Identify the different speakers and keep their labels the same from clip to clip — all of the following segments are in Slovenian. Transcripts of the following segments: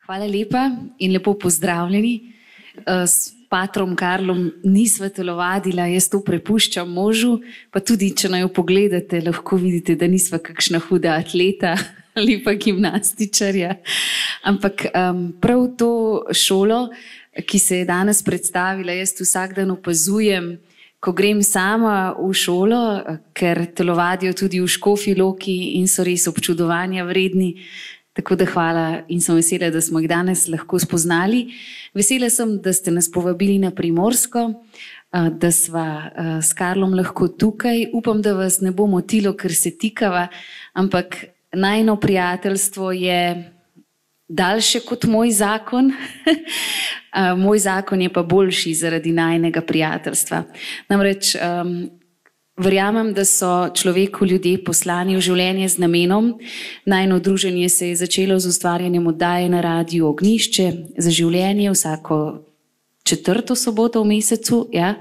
Speaker 1: Hvala lepa in lepo pozdravljeni. S patrom Karlom nisva telovadila, jaz to prepuščam možu, pa tudi, če naj jo pogledate, lahko vidite, da nisva kakšna huda atleta ali pa gimnastičarja. Ampak prav to šolo, ki se je danes predstavila, jaz vsak dan opazujem, ko grem sama v šolo, ker telovadijo tudi v Škofji Loki in so res občudovanja vredni. Tako da hvala in sem vesela, da smo jih danes lahko spoznali. Vesela sem, da ste nas povabili na Primorsko, da sva s Karlom lahko tukaj. Upam, da vas ne bo motilo, ker se tikava, ampak najino prijateljstvo je daljše kot moj zakon. Moj zakon je pa boljši zaradi najinega prijateljstva. Namreč verjamem, da so človeku ljudje poslani v življenje z namenom. Najino druženje se je začelo z ustvarjanjem oddaje na Radiu Ognjišče za življenje vsako 4. soboto v mesecu. Ja.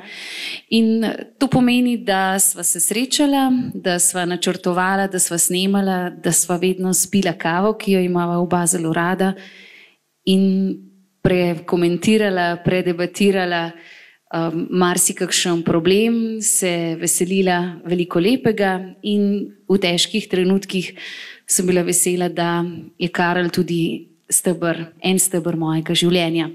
Speaker 1: In to pomeni, da sva se srečala, da sva načrtovala, da sva snemala, da sva vedno spila kavo, ki jo imava oba zelo rada, in prekomentirala, predebatirala marsikakšen problem, se veselila veliko lepega in v težkih trenutkih sem bila vesela, da je Karel tudi en steber mojega življenja.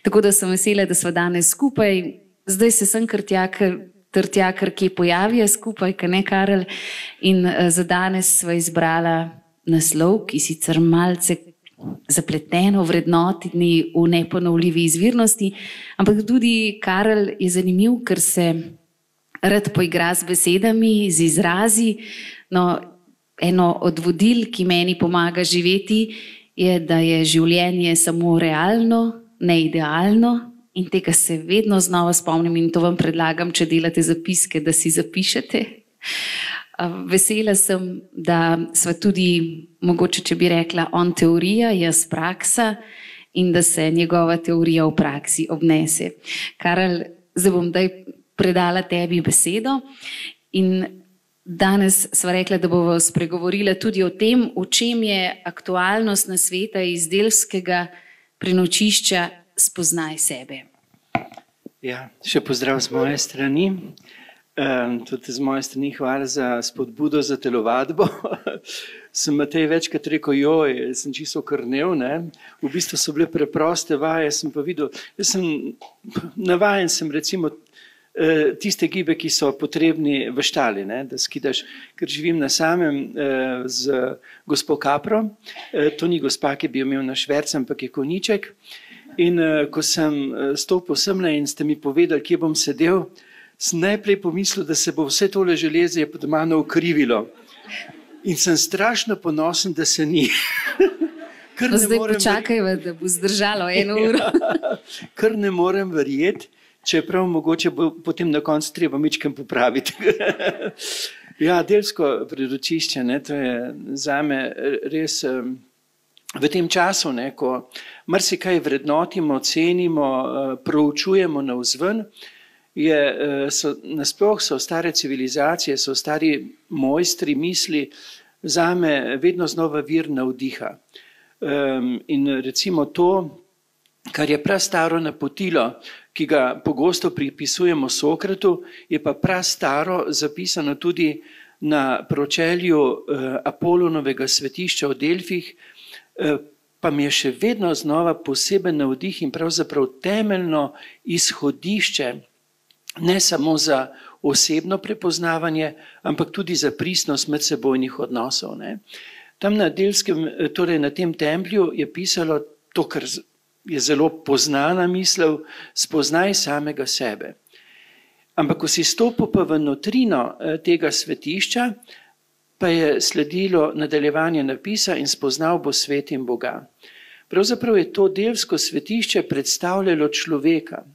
Speaker 1: Tako da sem vesela, da sva danes skupaj. Zdaj se sem kar tja, kar kje pojavijo skupaj, ka ne, Karel? In za danes sva izbrala naslov, ki sicer malce zapleteno vrednotni v neponovljivi izvirnosti, ampak tudi Karel je zanimiv, ker se rad poigra z besedami, z izrazi. No, eno od vodil, ki meni pomaga živeti, je, da je življenje samo realno, ne idealno, in tega se vedno znova spomnim in to vam predlagam, če delate zapiske, da si zapišete. Vesela sem, da sva tudi, mogoče če bi rekla, on teorija, jaz praksa, in da se njegova teorija v praksi obnese. Karel, zdaj bom predala tebi besedo in danes sva rekla, da bova spregovorila tudi o tem, v čem je aktualnost na sveta iz delskega prenočišča Spoznaj sebe.
Speaker 2: Ja, še pozdrav z moje strani. Tudi z moje strani hvala za spodbudo za telovadbo. Sem Matej večkrat rekel, joj, sem čisto okrnel, ne. V bistvu so bile preproste vaje, sem pa videl, jaz sem navajen sem recimo tiste gibe, ki so potrebni v štali, ne, da skidaš, ker živim na samem z gospo Kapro. To ni gospa, ki bi jo imel na šverc, ampak je konjiček. In ko sem stopil semle in ste mi povedali, kje bom sedel, sem najprej pomislil, da se bo vse tole železje pod mano ukrivilo. In sem strašno ponosen, da se ni.
Speaker 1: Zdaj počakajva, da bo zdržalo 1 uro.
Speaker 2: Kar ne morem verjeti, čeprav mogoče bo potem na koncu treba mičkem popraviti. Ja, delsko prenočišče, ne, to je zame res v tem času, ne, ko marsikaj vrednotimo, cenimo, proučujemo navzven, nasploh so stare civilizacije, so stari mojstri misli zame vedno znova vir navdiha. In recimo to, kar je prastaro napotilo, ki ga pogosto pripisujemo Sokratu, je pa prastaro zapisano tudi na pročelju Apolonovega svetišča v Delfih, pa mi je še vedno znova poseben navdih in pravzaprav temeljno izhodišče, ne samo za osebno prepoznavanje, ampak tudi za pristnost medsebojnih odnosov. Ne. Tam na Delskem, torej na tem templju, je pisalo to, kar je zelo poznana misel, spoznaj samega sebe. Ampak ko si stopil pa v notrino tega svetišča, pa je sledilo nadaljevanje napisa in spoznal bo svet in Boga. Pravzaprav je to delsko svetišče predstavljalo človeka,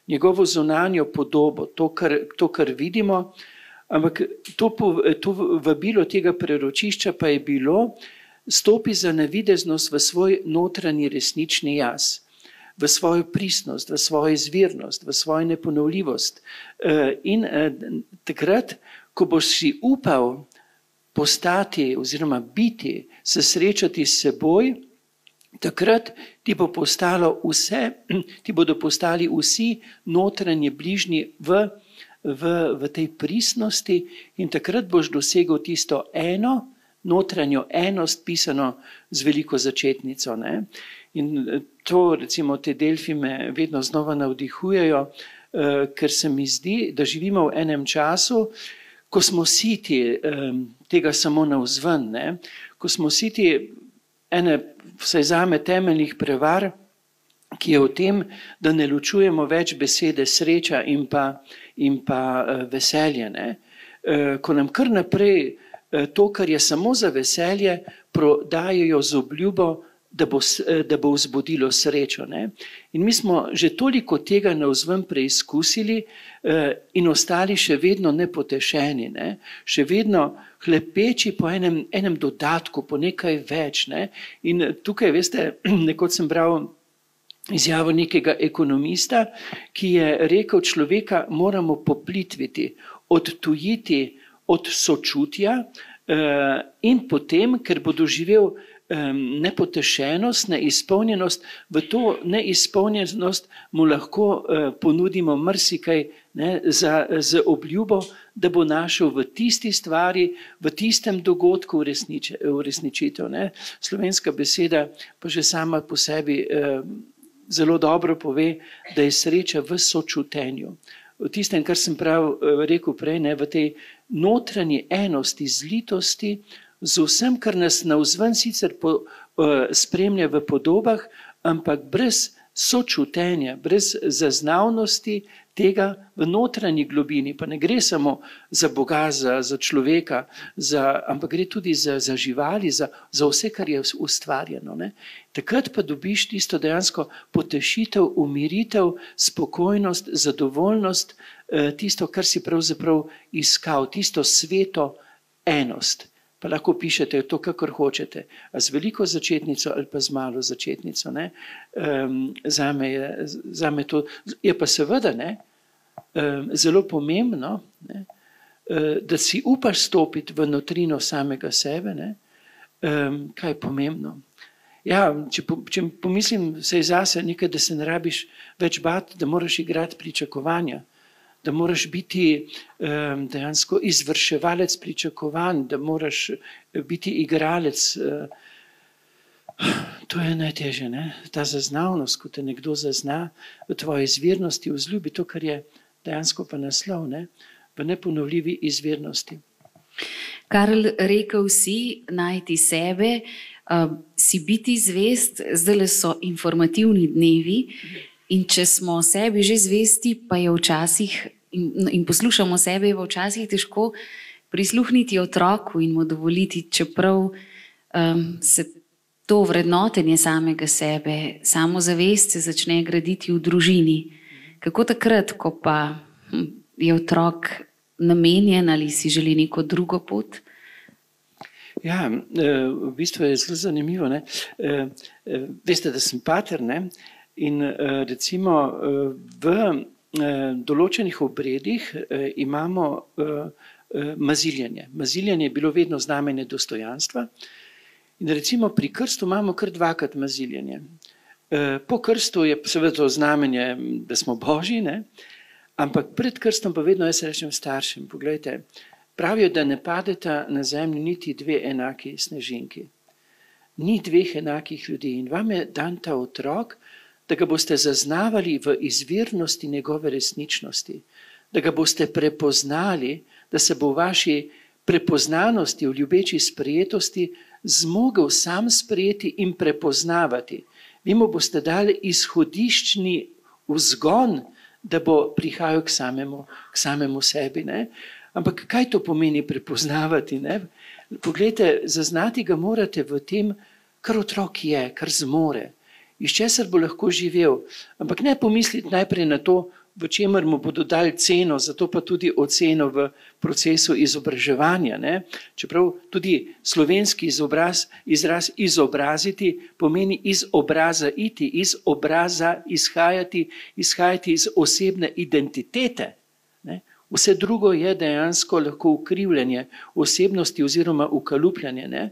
Speaker 2: njegovo zunanjo podobo, to, kar vidimo, ampak to vabilo tega preročišča pa je bilo, stopi za navideznost v svoj notranji resnični jaz, v svojo pristnost, v svojo izvirnost, v svojo neponovljivost. In takrat, ko boš si upal postati oziroma biti, se srečati s seboj, takrat ti bodo postali vsi notranji bližnji v tej pristnosti in takrat boš dosegel tisto eno, notranjo enost, pisano z veliko začetnico. Ne? In to, recimo, te Delfi me vedno znova navdihujejo, ker se mi zdi, da živimo v enem času, ko smo siti tega samo navzven, ne? Ko smo siti ene, vsaj zame, temeljnih prevar, ki je v tem, da ne ločujemo več besede sreča in pa veselje. Ne? Ko nam kar naprej to, kar je samo za veselje, prodajajo z obljubo, da bo vzbudilo srečo. Ne? In mi smo že toliko tega navzven preizkusili in ostali še vedno nepotešeni, ne? Še vedno hlepeči po enem dodatku, po nekaj več. Ne? In tukaj, veste, nekoč sem bral izjavo nekega ekonomista, ki je rekel, človeka moramo poplitviti, odtujiti od sočutja in potem, ker bo doživel nepotešenost, neizpolnjenost, v to neizpolnjenost mu lahko ponudimo marsikaj, ne, z obljubo, da bo našel v tisti stvari, v tistem dogodku uresničitev. Ne. Slovenska beseda pa že sama po sebi zelo dobro pove, da je sreča v sočutenju. V tistem, kar sem rekel prej, ne, v tej notranji enosti, zlitosti, z vsem, kar nas navzven sicer spremlja v podobah, ampak brez sočutenja, brez zaznavnosti tega v notranji globini. Pa ne gre samo za Boga, za človeka, ampak gre tudi za živali, za vse, kar je ustvarjeno. Ne? Takrat pa dobiš tisto dejansko potešitev, umiritev, spokojnost, zadovoljnost, tisto, kar si pravzaprav iskal, tisto sveto enost. Pa lahko pišete to, kakor hočete, a z veliko začetnico ali pa z malo začetnico. Ne? Zame to je pa seveda ne, zelo pomembno, ne, da si upaš stopiti v notrino samega sebe. Ne? Kaj je pomembno? Ja, če pomislim vsej zase, nekaj, da se ne rabiš več bati, da moraš igrati pričakovanja, da moraš biti dejansko izvrševalec pričakovanj, da moraš biti igralec. To je najtežje, ne? Ta zaznavnost, ko te nekdo zazna v tvoji izvirnosti, vzljubi, to, kar je dejansko pa naslov, ne? V neponovljivi izvirnosti.
Speaker 1: Karl, rekel si najti sebe, si biti zvest, zdaj so informativni dnevi, in če smo sebi že zvesti, pa je včasih, in poslušamo sebe, je včasih težko prisluhniti otroku in mu dovoliti, čeprav se to vrednotenje samega sebe, samozavest se začne graditi v družini. Kako takrat, ko pa je otrok namenjen ali si želi neko drugo pot?
Speaker 2: Ja, v bistvu je zelo zanimivo. Ne? Veste, da sem pater, ne? In recimo v določenih obredih imamo maziljenje. Maziljenje je bilo vedno znamenje dostojanstva. In recimo pri krstu imamo kar dvakrat maziljenje. Po krstu je seveda to znamenje, da smo Božji, ne? Ampak pred krstom pa vedno jaz rečem staršem, poglejte, pravijo, da ne padeta na zemlji niti dve enaki snežinki. Ni dveh enakih ljudi in vam je dan ta otrok, da ga boste zaznavali v izvirnosti njegove resničnosti, da ga boste prepoznali, da se bo v vaši prepoznanosti, v ljubeči sprejetosti zmogel sam sprejeti in prepoznavati. Vi mu boste dali izhodiščni vzgon, da bo prihajal k samemu sebi. Ne? Ampak kaj to pomeni prepoznavati? Ne? Poglejte, zaznati ga morate v tem, kar otrok je, kar zmore. Iz česar bo lahko živel. Ampak ne pomisliti najprej na to, v čemer mu bodo dali ceno, zato pa tudi oceno v procesu izobraževanja. Ne? Čeprav tudi slovenski izraz izobraziti pomeni iz obraza iti, iz obraza izhajati iz osebne identitete. Ne? Vse drugo je dejansko lahko ukrivljanje osebnosti oziroma ukalupljanje. Ne?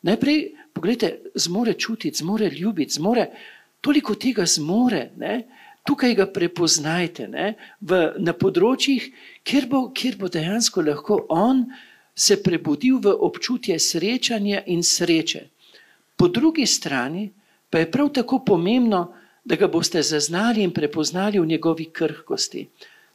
Speaker 2: Najprej Poglejte, zmore čutiti, zmore ljubiti, toliko tega zmore, ne? Tukaj ga prepoznajte, ne? Na področjih, kjer bo dejansko lahko on se prebudil v občutje srečanja in sreče. Po drugi strani pa je prav tako pomembno, da ga boste zaznali in prepoznali v njegovi krhkosti.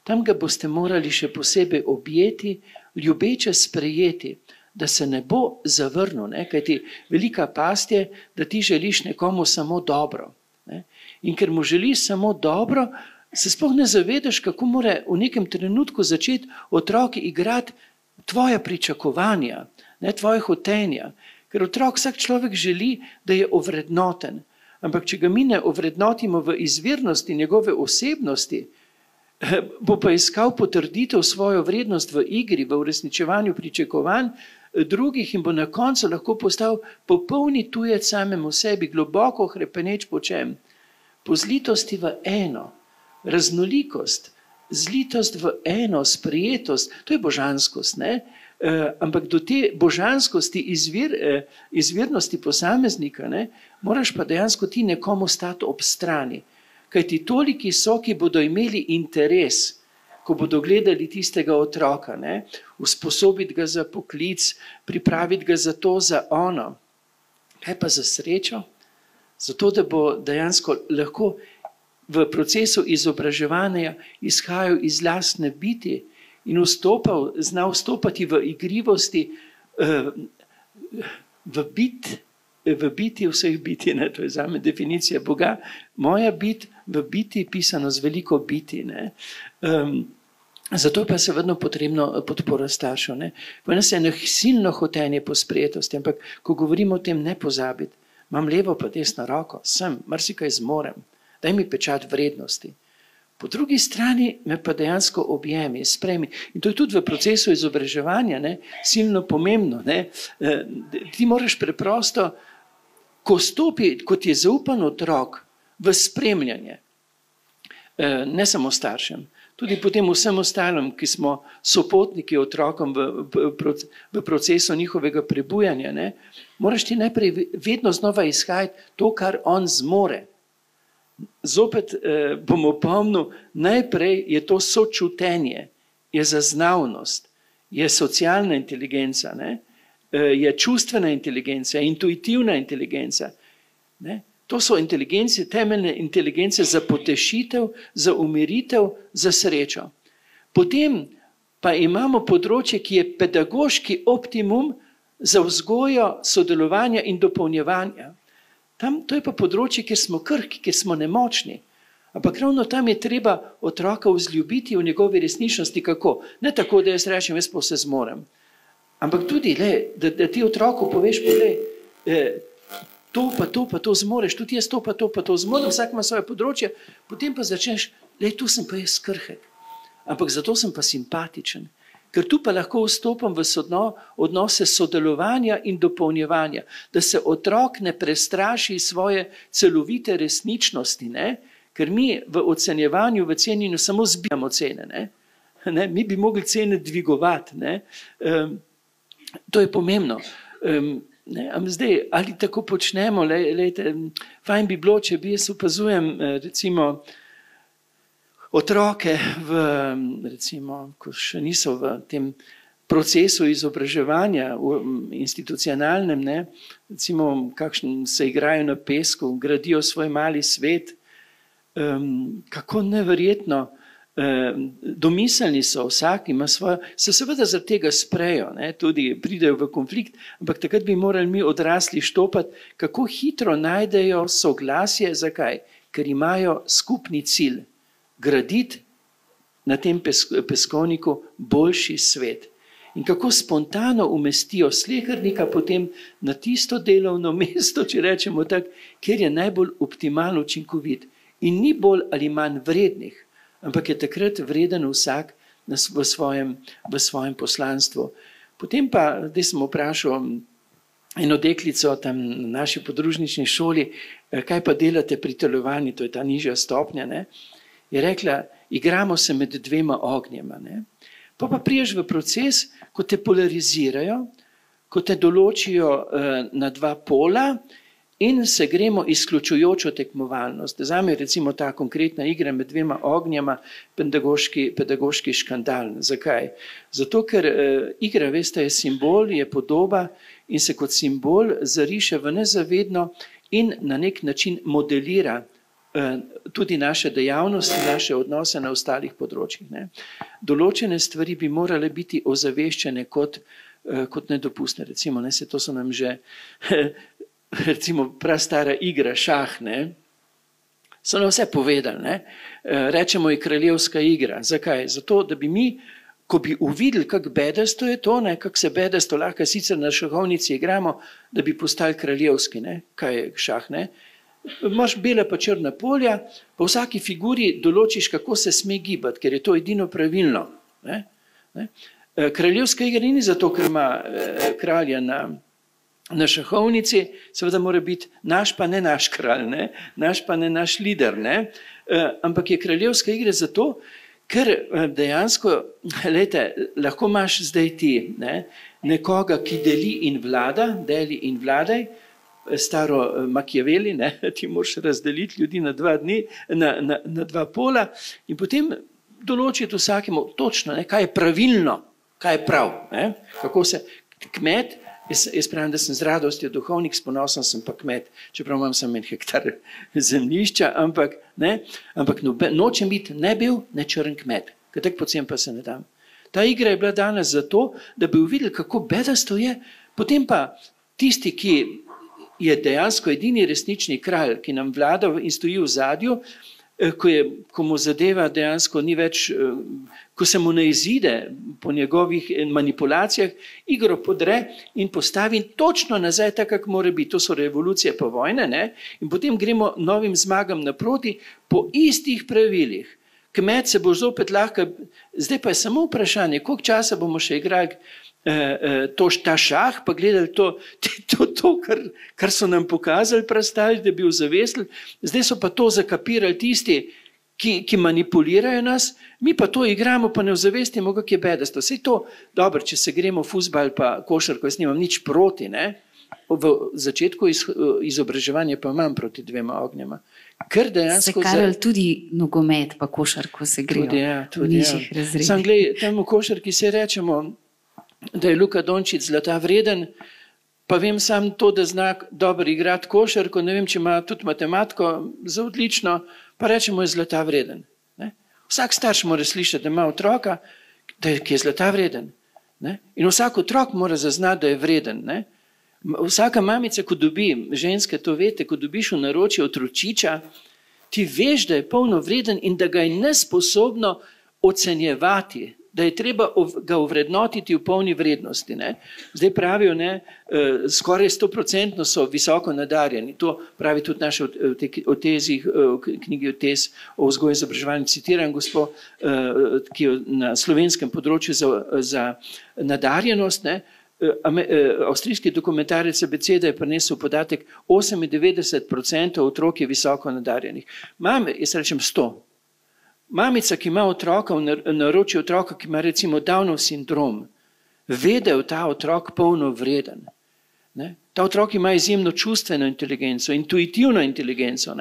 Speaker 2: Tam ga boste morali še posebej objeti, ljubeče sprejeti, da se ne bo zavrnil, ne? Kajti velika past je, da ti želiš nekomu samo dobro. Ne? In ker mu želiš samo dobro, se sploh ne zavedaš, kako mora v nekem trenutku začeti otroki igrati tvoja pričakovanja, ne tvoje hotenja. Ker otrok, vsak človek želi, da je ovrednoten. Ampak če ga mi ne ovrednotimo v izvirnosti njegove osebnosti, bo pa iskal potrditev svojo vrednost v igri, v uresničevanju pričakovanj drugih in bo na koncu lahko postal popolni tujec samemu sebi, globoko hrepeneč po čem? Po zlitosti v eno, raznolikost, zlitost v eno, sprejetost, to je božanskost, ne? Ampak do te božanskosti, izvirnosti posameznika, ne, moraš pa dejansko ti nekomu stati ob strani. Kajti toliki so, ki bodo imeli interes, ko bodo gledali tistega otroka, ne, usposobiti ga za poklic, pripraviti ga za to, za ono. Kaj pa za srečo? Zato, da bo dejansko lahko v procesu izobraževanja izhajal iz lastne biti in znal vstopati v igrivosti, v biti vseh biti, ne? To je zame definicija Boga, moja bit v biti pisano z veliko biti. Ne? Zato pa se vedno potrebno podpora staršev. V nas je silno hotenje po sprejetosti, ampak ko govorimo o tem, ne pozabiti, imam levo pa desno roko, marsikaj zmorem, daj mi pečat vrednosti. Po drugi strani me pa dejansko objemi, sprejmi. In to je tudi v procesu izobraževanja, ne, silno pomembno. Ne. Ti moraš preprosto, ko ti je zaupan otrok v spremljanje, ne samo staršem, tudi potem vsem ostalim, ki smo sopotniki otrokom v procesu njihovega prebujanja, ne, moraš ti najprej vedno znova izhajati to, kar on zmore. Zopet bom opomnil, najprej je to sočutenje, je zaznavnost, je socialna inteligenca, ne? Je čustvena inteligenca, intuitivna inteligenca. Ne? To so inteligence, temeljne inteligence za potešitev, za umiritev, za srečo. Potem pa imamo področje, ki je pedagoški optimum za vzgojo sodelovanja in dopolnjevanja. To je pa področje, kjer smo krhki, kjer smo nemočni. Ampak ravno tam je treba otroka vzljubiti v njegovi resničnosti. Kako? Ne tako, da jaz rečem, jaz pa vse zmorem. Ampak tudi, da ti otroku poveš, to pa to zmoreš, tudi jaz to pa to zmorem, vsak ima svoje področje, potem pa začneš, tu sem pa jaz krhek. Ampak zato sem pa simpatičen. Ker tu pa lahko vstopam v odnose sodelovanja in dopolnjevanja, da se otrok ne prestraši svoje celovite resničnosti, ne? Ker mi v ocenjevanju, v cenjenju samo zbijamo cene. Ne? Mi bi mogli cene dvigovati. Ne? To je pomembno. Zdaj, ali tako počnemo, fajn bi bilo, če bi jaz opazujem, recimo, otroke, recimo, ko še niso v tem procesu izobraževanja institucionalnem, ne, recimo, kakšen se igrajo na pesku, gradijo svoj mali svet, kako neverjetno domiselni so, vsak ima svojo, se seveda zaradi tega sprejo, ne, tudi pridejo v konflikt, ampak takrat bi morali mi odrasli štopati, kako hitro najdejo soglasje, zakaj? Ker imajo skupni cilj. Graditi na tem peskovniku boljši svet. In kako spontano umestijo slehernika potem na tisto delovno mesto, če rečemo tako, kjer je najbolj optimalno učinkovit. In ni bolj ali manj vrednih, ampak je takrat vreden vsak v svojem poslanstvu. Potem pa, zdaj sem vprašal eno deklico tam na naši podružnični šoli, kaj pa delate pri telovanju, to je ta nižja stopnja, ne? Je rekla, igramo se med dvema ognjema. Ne? Pa priješ v proces, ko te polarizirajo, ko te določijo na dva pola in se gremo izključujočo tekmovalnost. Zame je recimo ta konkretna igra med dvema ognjama pedagoški škandal. Zakaj? Zato, ker igra, veste, je simbol, je podoba in se kot simbol zariše v nezavedno in na nek način modelira tudi naše dejavnosti, naše odnose na ostalih področjih. Določene stvari bi morale biti ozaveščene kot nedopustne. Recimo, to so nam že recimo prastara igra šah, so nam vse povedali. Rečemo je kraljevska igra. Zakaj? Zato, da bi mi, ko bi uvideli, kako bedasto je to, kako se bedasto lahko sicer na šahovnici igramo, da bi postali kraljevski. Kaj je šah? Imaš bela pa črna polja, po vsaki figuri določiš, kako se sme gibati, ker je to edino pravilno. Kraljevska igra ni zato, ker ima kralja na šahovnici, seveda mora biti naš pa ne naš kralj, naš pa ne naš lider, ampak je kraljevska igra zato, ker dejansko, lahko imaš zdaj ti nekoga, ki deli in vladaj, staro Machiavelli, ti moraš razdeliti ljudi na dva pola in potem določiti vsakemu točno, kaj je pravilno, kaj je prav. Kako se kmet, jaz pravim, da sem z radostjo duhovnik, s ponosom sem pa kmet, čeprav imam samo 1 hektar zemljišča, ampak nočem biti ne bil, ne črn kmet, ker tak pocen pa se ne dam. Ta igra je bila danes zato, da bi uvideli, kako bedasto je, potem pa tisti, ki je dejansko edini resnični kralj, ki nam vlada in stoji v zadju, ko mu zadeva dejansko ni več, ko se mu ne izide po njegovih manipulacijah, igro podre in postavi točno nazaj, tako kako mora biti. To so revolucije pa vojne, in potem gremo novim zmagam naproti po istih pravilih. Kmet se bo zopet lahko, zdaj pa je samo vprašanje, koliko časa bomo še igrali ta šah, pa gledali to, kar so nam pokazali prastali, da bi ozavestili. Zdaj so pa to zakapirali tisti, ki manipulirajo nas, mi pa to igramo, pa ne ozavestimo, kako je bedasto. Sej to, dobro, če se gremo fuzbal pa košarko, jaz nimam nič proti, v začetku izobraževanja pa imam proti dvema ognjama.
Speaker 1: Se Karel tudi nogomet pa košarko se grejo v nižjih razredih.
Speaker 2: Sam glej, tam v košarki se rečemo, da je Luka Dončić zlata vreden, pa vem sam to, da zna dobro igrati košarko, ne vem, če ima tudi matematiko za odlično, pa rečemo, je zlata vreden. Vsak starš mora slišati, da ima otroka, ki je zlata vreden. In vsak otrok mora zaznati, da je vreden. Vsaka mamica, ko dobi, ženske to veste, ko dobiš v naročje otročiča, ti veš, da je polno vreden in da ga je nesposobno ocenjevati, da je treba ga ovrednotiti v polni vrednosti. Zdaj pravijo, skoraj 100% so visoko nadarjeni. To pravi tudi naše knjigi Otez o vzgoju in izobraževanju. Citiram gospo, ki je na slovenskem področju za nadarjenost. Avstrijski dokumentarec Abeceda je prinesel podatek 98% otrok je visoko nadarjenih. Jaz rečem 100. Mamica, ki ima otroka, v naročju otroka, ki ima recimo Downov sindrom, ve, da je ta otrok polno vreden. Ta otrok ima izjemno čustveno inteligenco, intuitivno inteligenco.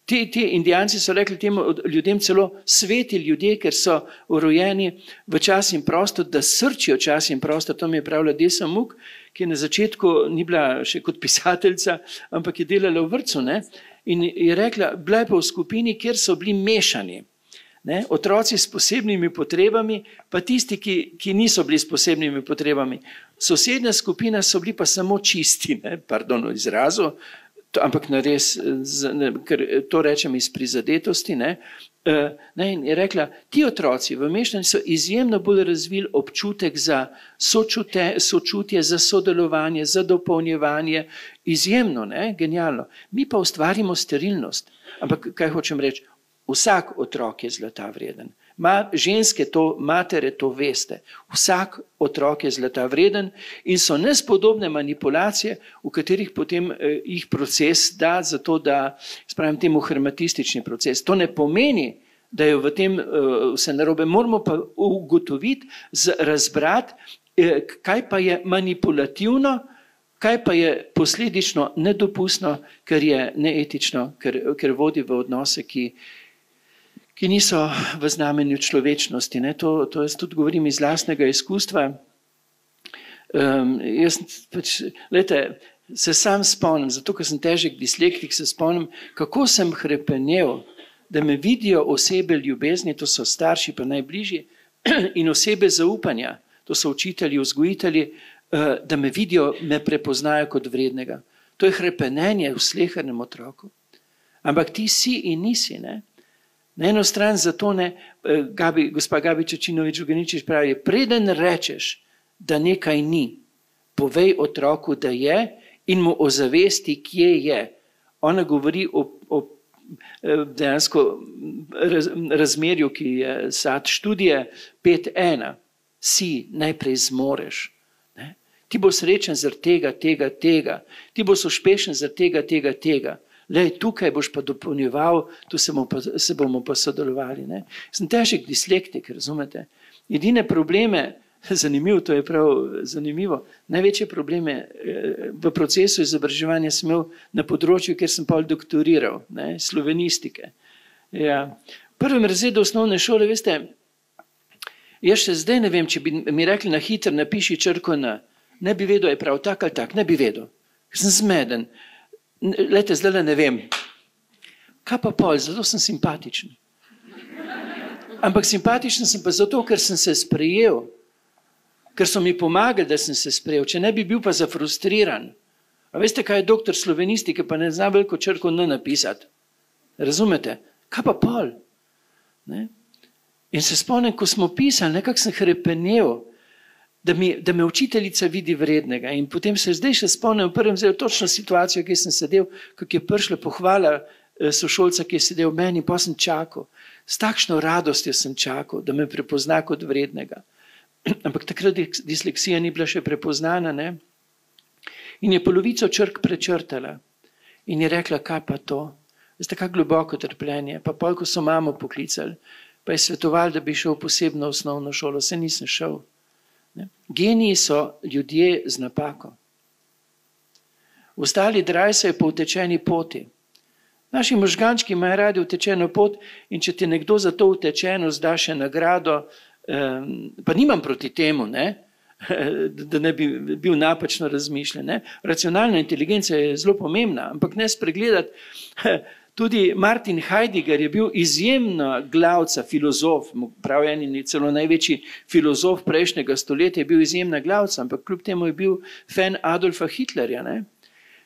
Speaker 2: Ti Indijanci so rekli temu ljudem celo sveti ljudje, ker so rojeni v čas in prostor, da srčijo čas in prostor. To mi je pravila Desa Muk, ki je na začetku ni bila še kot pisateljica, ampak je delala v vrtcu. In je rekla, bila je pa v skupini, kjer so bili mešani. Otroci s posebnimi potrebami, pa tisti, ki niso bili s posebnimi potrebami. Sosednja skupina so bili pa samo čisti, pardon o izrazu, ampak nares, ker to rečem iz prizadetosti. In je rekla, ti otroci v mešanju so izjemno bolj razvili občutek za sočutje, za sodelovanje, za dopolnjevanje. Izjemno, genialno. Mi pa ustvarimo sterilnost. Ampak kaj hočem reči? Vsak otrok je zlata vreden. Ženske to, matere to veste. Vsak otrok je zlata vreden in so nespodobne manipulacije, v katerih potem jih proces da zato, da spravim temu hermetistični proces. To ne pomeni, da je v tem vse narobe. Moramo pa ugotoviti, razbrati kaj pa je manipulativno, kaj pa je posledično nedopustno, ker je neetično, ker vodi v odnose, ki niso v znamenju človečnosti. Ne? To jaz tudi govorim iz lastnega izkustva. Jaz se sam spomnim, zato ker sem težek dislektik, se spomnim, kako sem hrepenel, da me vidijo osebe ljubezni, to so starši pa najbližji, in osebe zaupanja, to so učitelji, vzgojitelji, da me vidijo, me prepoznajo kot vrednega. To je hrepenenje v slehernem otroku. Ampak ti si in nisi, ne? Na eno stran zato ne, gospa Gabi Čačinovič-Uganičič pravi, preden rečeš, da nekaj ni, povej otroku, da je in mu ozavesti, kje je. Ona govori o dejansko razmerju, ki je sad študije 5:1. Si, najprej zmoreš. Ne? Ti bo srečen zaradi tega. Ti bo uspešen zaradi tega. Lej, tukaj boš pa dopolnjeval, tu se bomo pa sodelovali. Ne? Sem težek dislektik, razumete? Edine probleme, zanimivo, to je prav zanimivo, največje probleme v procesu izobraževanja sem imel na področju, kjer sem pol doktoriral, ne? Slovenistike. Ja. V prvem razredu osnovne šole, veste, jaz še zdaj ne vem, če bi mi rekli na hitro, napiši črko N, ne bi vedel, je prav tak ali tak, ne bi vedel. Sem zmeden. Lejte, zdaj ne vem. Kaj pa pol, zato sem simpatičen. Ampak simpatičen sem pa zato, ker sem se sprejel. Ker so mi pomagali, da sem se sprejel. Če ne bi bil pa zafrustriran. A veste, kaj je doktor slovenistike, pa ne zna veliko črko N napisati. Razumete? Kaj pa pol? Ne? In se spomnim, ko smo pisali, nekako sem hrepenel, da me učiteljica vidi vrednega. In potem se zdaj še spomnim, v prvem zdaj točno situacijo, kjer sem sedel, kako je prišla pohvala sošolca, ki je sedel v meni, pa sem čakal. S takšno radostjo sem čakal, da me prepozna kot vrednega. Ampak takrat disleksija ni bila še prepoznana, ne? In je polovico črk prečrtala. In je rekla, kaj pa to? Veste, kako globoko trpljenje. Pa pol, ko so mamo poklicali, pa je svetoval, da bi šel posebno osnovno šolo. Se nisem šel. Ne? Geniji so ljudje z napako. Ostali drajsajo po utečeni poti. Naši možgančki imajo radi utečeno pot in če ti nekdo za to utečenost da še nagrado, pa nimam proti temu, ne? Da ne bi bil napačno razmišljen. Ne? Racionalna inteligenca je zelo pomembna, ampak ne spregledati. Tudi Martin Heidegger je bil izjemna glavca, filozof, prav en celo največji filozof prejšnjega stoletja je bil izjemna glavca, ampak kljub temu je bil fan Adolfa Hitlerja. Ne?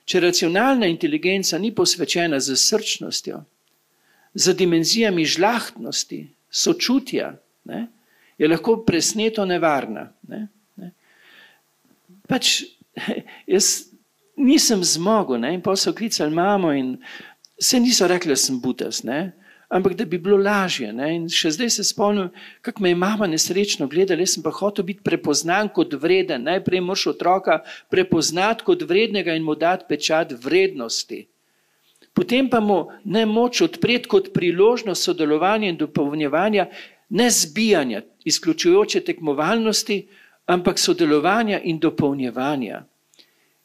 Speaker 2: Če racionalna inteligenca ni posvečena z srčnostjo, z dimenzijami žlahtnosti, sočutja, ne? Je lahko presneto nevarna. Ne? Pač jaz nisem zmogel, ne? In pa so klicali mamo in se niso rekli, da sem butas, ne? Ampak da bi bilo lažje. Ne? In še zdaj se spomnim, kako me je mama nesrečno gledala, jaz sem pa hotel biti prepoznan kot vreden. Najprej moraš otroka prepoznati kot vrednega in mu dati pečat vrednosti. Potem pa mu ne moč odpreti kot priložnost sodelovanja in dopolnjevanja, ne zbijanja, izključujoče tekmovalnosti, ampak sodelovanja in dopolnjevanja.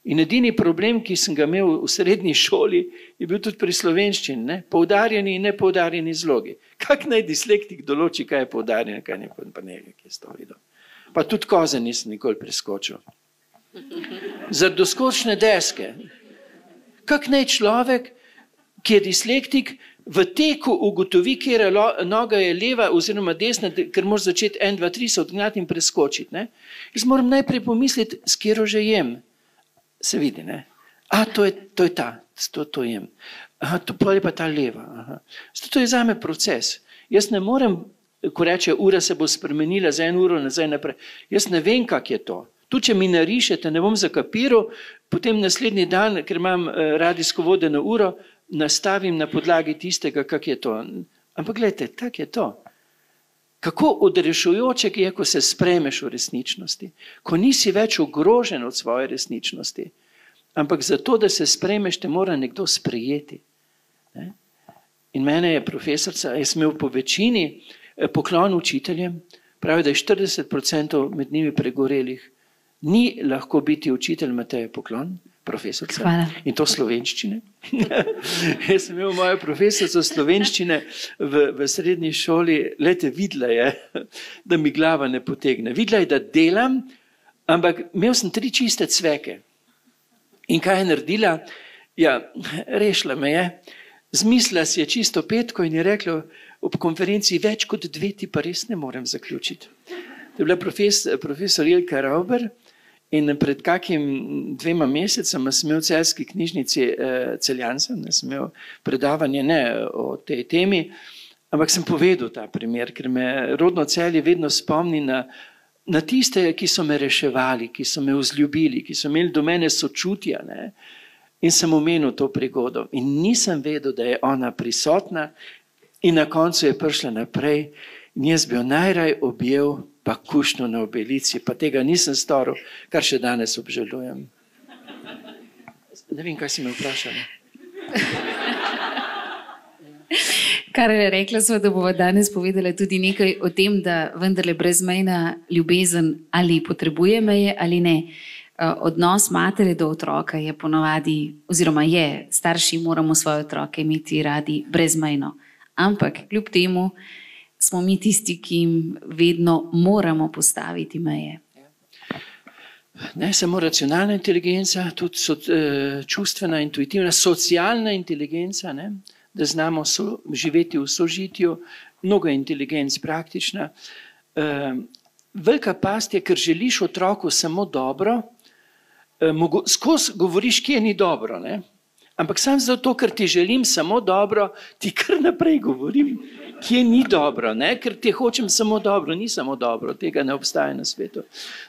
Speaker 2: In edini problem, ki sem ga imel v srednji šoli, je bil tudi pri slovenščini, ne? Poudarjeni in nepoudarjeni zlogi. Kak naj dislektik določi, kaj je poudarjeno, kaj ne, pa nekaj, ki je to videl. Pa tudi koze nisem nikoli preskočil. Zaradi doskočne deske. Kak naj človek, ki je dislektik, v teku ugotovi, kjer noga je leva oziroma desna, ker moraš začeti 1, 2, 3 se odgnati in preskočiti. Ne? Jaz moram najprej pomisliti, s katero že jem. Se vidi, ne? To je ta, to jem. To je pa ta leva. To je zame proces. Jaz ne morem, ko reče, ura se bo spremenila za 1 uro nazaj naprej. Jaz ne vem, kak je to. Tu, če mi narišete, ne bom zakapiral, potem naslednji dan, ker imam radijsko vodeno uro, nastavim na podlagi tistega, kak je to. Ampak gledajte, tak je to. Kako odrešujoče je, ko se sprejmeš v resničnosti, ko nisi več ogrožen od svoje resničnosti, ampak zato, da se sprejmeš, te mora nekdo sprejeti. Ne? In mene je profesorica, jaz imel po večini poklon učiteljem, pravi, da je 40% med njimi pregorelih. Ni lahko biti učitelj Mateja Poklon, profesorica.
Speaker 1: Hvala.
Speaker 2: In to slovenščine. Jaz sem imel mojo profesorico slovenščine v srednji šoli, lete, videla je, da mi glava ne potegne. Videla je, da delam, ampak imel sem 3 čiste cveke. In kaj je naredila? Ja, rešila me je. Zmislila si je čisto petko in je rekla ob konferenciji, več kot 2 ti pa res ne morem zaključiti. To je bila profesor Ilka Rauber in pred kakim 2 mesecama sem imel v Celjski knjižnici Celjancev, sem imel predavanje ne o tej temi, ampak sem povedal ta primer, ker me rodno Celje vedno spomni na tiste, ki so me reševali, ki so me vzljubili, ki so imeli do mene sočutja, ne? In sem omenil to prigodo in nisem vedel, da je ona prisotna in na koncu je prišla naprej in jaz bi jo najraj objel, pa kušnjo na obelici, pa tega nisem storil, kar še danes obžalujem. Ne vem, kaj si me vprašala.
Speaker 1: Kar rekla sva, da bova danes povedala tudi nekaj o tem, da vendarle brezmejna ljubezen ali potrebuje meje ali ne. Odnos matere do otroka je ponovadi, oziroma je, starši moramo svoje otroke imeti radi brezmejno. Ampak kljub temu smo mi tisti, ki jim vedno moramo postaviti meje.
Speaker 2: Ne samo racionalna inteligenca, tudi čustvena, intuitivna, socialna inteligenca, ne? Da znamo živeti v sožitju, mnogo inteligenc praktična. Velika past je, ker želiš otroku samo dobro, skozi govoriš, kje ni dobro, ne? Ampak sam zato, ker ti želim samo dobro, ti kar naprej govorim, kje ni dobro, ne? Ker ti hočem samo dobro, ni samo dobro, tega ne obstaja na svetu.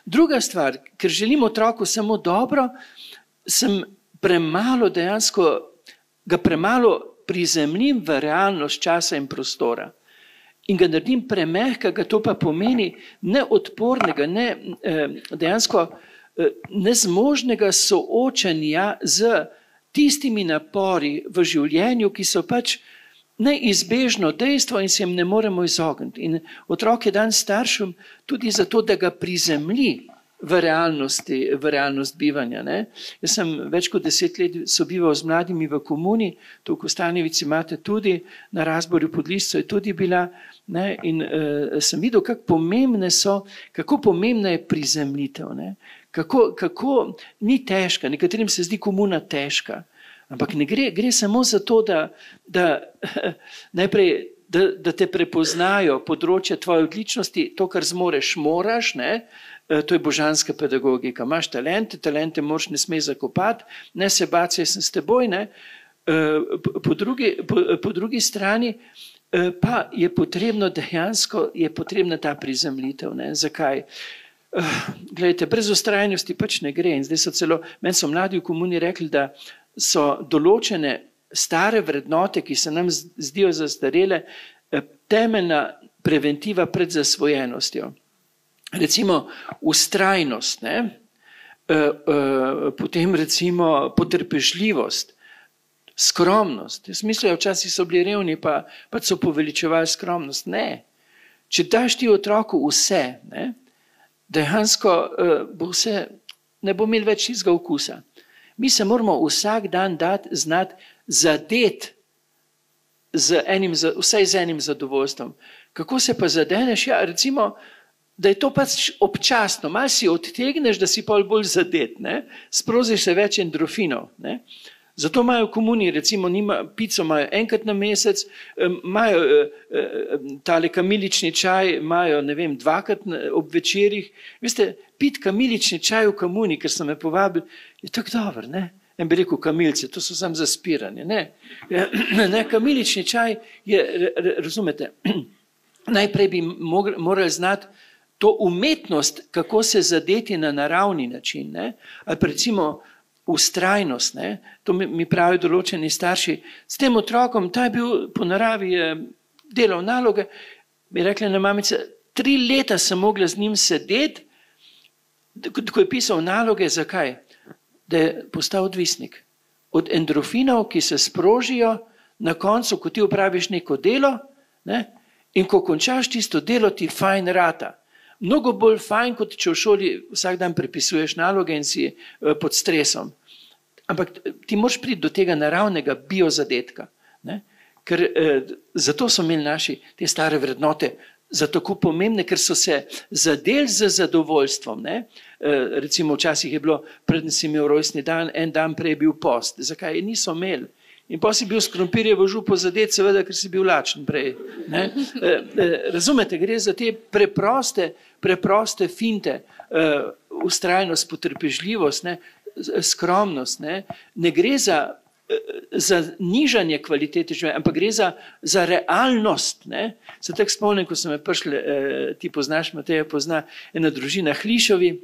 Speaker 2: Druga stvar, ker želim otroku samo dobro, sem premalo dejansko, ga premalo prizemljim v realnost časa in prostora. In ga naredim premehkega, to pa pomeni neodpornega, dejansko nezmožnega soočanja z tistimi napori v življenju, ki so pač neizbežno dejstvo in se jim ne moremo izogniti. In otrok je dan staršem tudi zato, da ga prizemlji v realnost bivanja. Ne? Jaz sem več kot 10 let sobival z mladimi v komuni, tu v Kostanjevici imate tudi, na Razborju pod Lisco je tudi bila, ne? In sem videl, kako pomembna je prizemljitev. Ne? Kako ni težka, nekaterim se zdi komuna težka, ampak ne gre samo za to, da najprej, da te prepoznajo področje tvoje odličnosti, to, kar zmoreš, moraš, ne? To je božanska pedagogika. Imaš talente moraš ne smeš zakopati, ne se bati, jaz sem s teboj, ne? Po drugi strani pa je potrebno dejansko, ta prizemljitev. Ne? Zakaj? Glejte, brez vztrajnosti pač ne gre. In zdaj meni so mladi v komuni rekli, da so določene stare vrednote, ki se nam zdijo zastarele, temeljna preventiva pred zasvojenostjo. Recimo vztrajnost, ne? Potem recimo potrpežljivost, skromnost. Jaz mislim, včasih so bili revni, pa so poveličevali skromnost. Ne. Če daš ti otroku vse, ne? Dejansko ne bo imel več tistega okusa. Mi se moramo vsak dan znati zadeti vsaj z enim zadovoljstvom. Kako se pa zadeneš? Ja, recimo, da je to pač občasno. Malo si odtegneš, da si bolj zadet. Ne? Sprožiš se več endorfinov. Ne? Zato imajo v komuni, recimo, pico imajo enkrat na mesec, imajo tale kamilični čaj, imajo, ne vem, 2krat ob večerjih. Veste, piti kamilični čaj v komuni, ker so me povabili, je tako dobro, ne? En bi rekel kamilce, to so samo za spiranje. Ne, kamilični čaj je, razumete, najprej bi morali znati to umetnost, kako se zadeti na naravni način, ne? Ali pa recimo vztrajnost, ne? To mi pravijo določeni starši, s tem otrokom, ta je bil po naravi delal naloge, bi rekla na mamice, 3 leta sem mogla z njim sedeti, ko je pisal naloge, zakaj? Da je postal odvisnik. Od endorfinov, ki se sprožijo na koncu, ko ti opraviš neko delo, ne? In ko končaš tisto delo, ti fajn rata. Mnogo bolj fajn, kot če v šoli vsak dan prepisuješ naloge in si pod stresom. Ampak ti moraš priti do tega naravnega biozadetka. Ne? Ker zato so imeli naši te stare vrednote za tako pomembne, ker so se zadeli z zadovoljstvom. Ne? Recimo včasih je bilo, preden si imel rojstni dan, en dan prej je bil post. Zakaj je niso imeli? In pa si bil s krompirjevo župo zadet, seveda, ker si bil lačen prej. Ne? Razumete, gre za te preproste finte, vztrajnost, potrpežljivost, ne? Skromnost. Ne gre za nižanje kvalitete življenja, ampak gre za realnost. Ne? Se tako spomnim, ko so me prišli, ti poznaš, Mateja pozna, ena družina Hlišovi,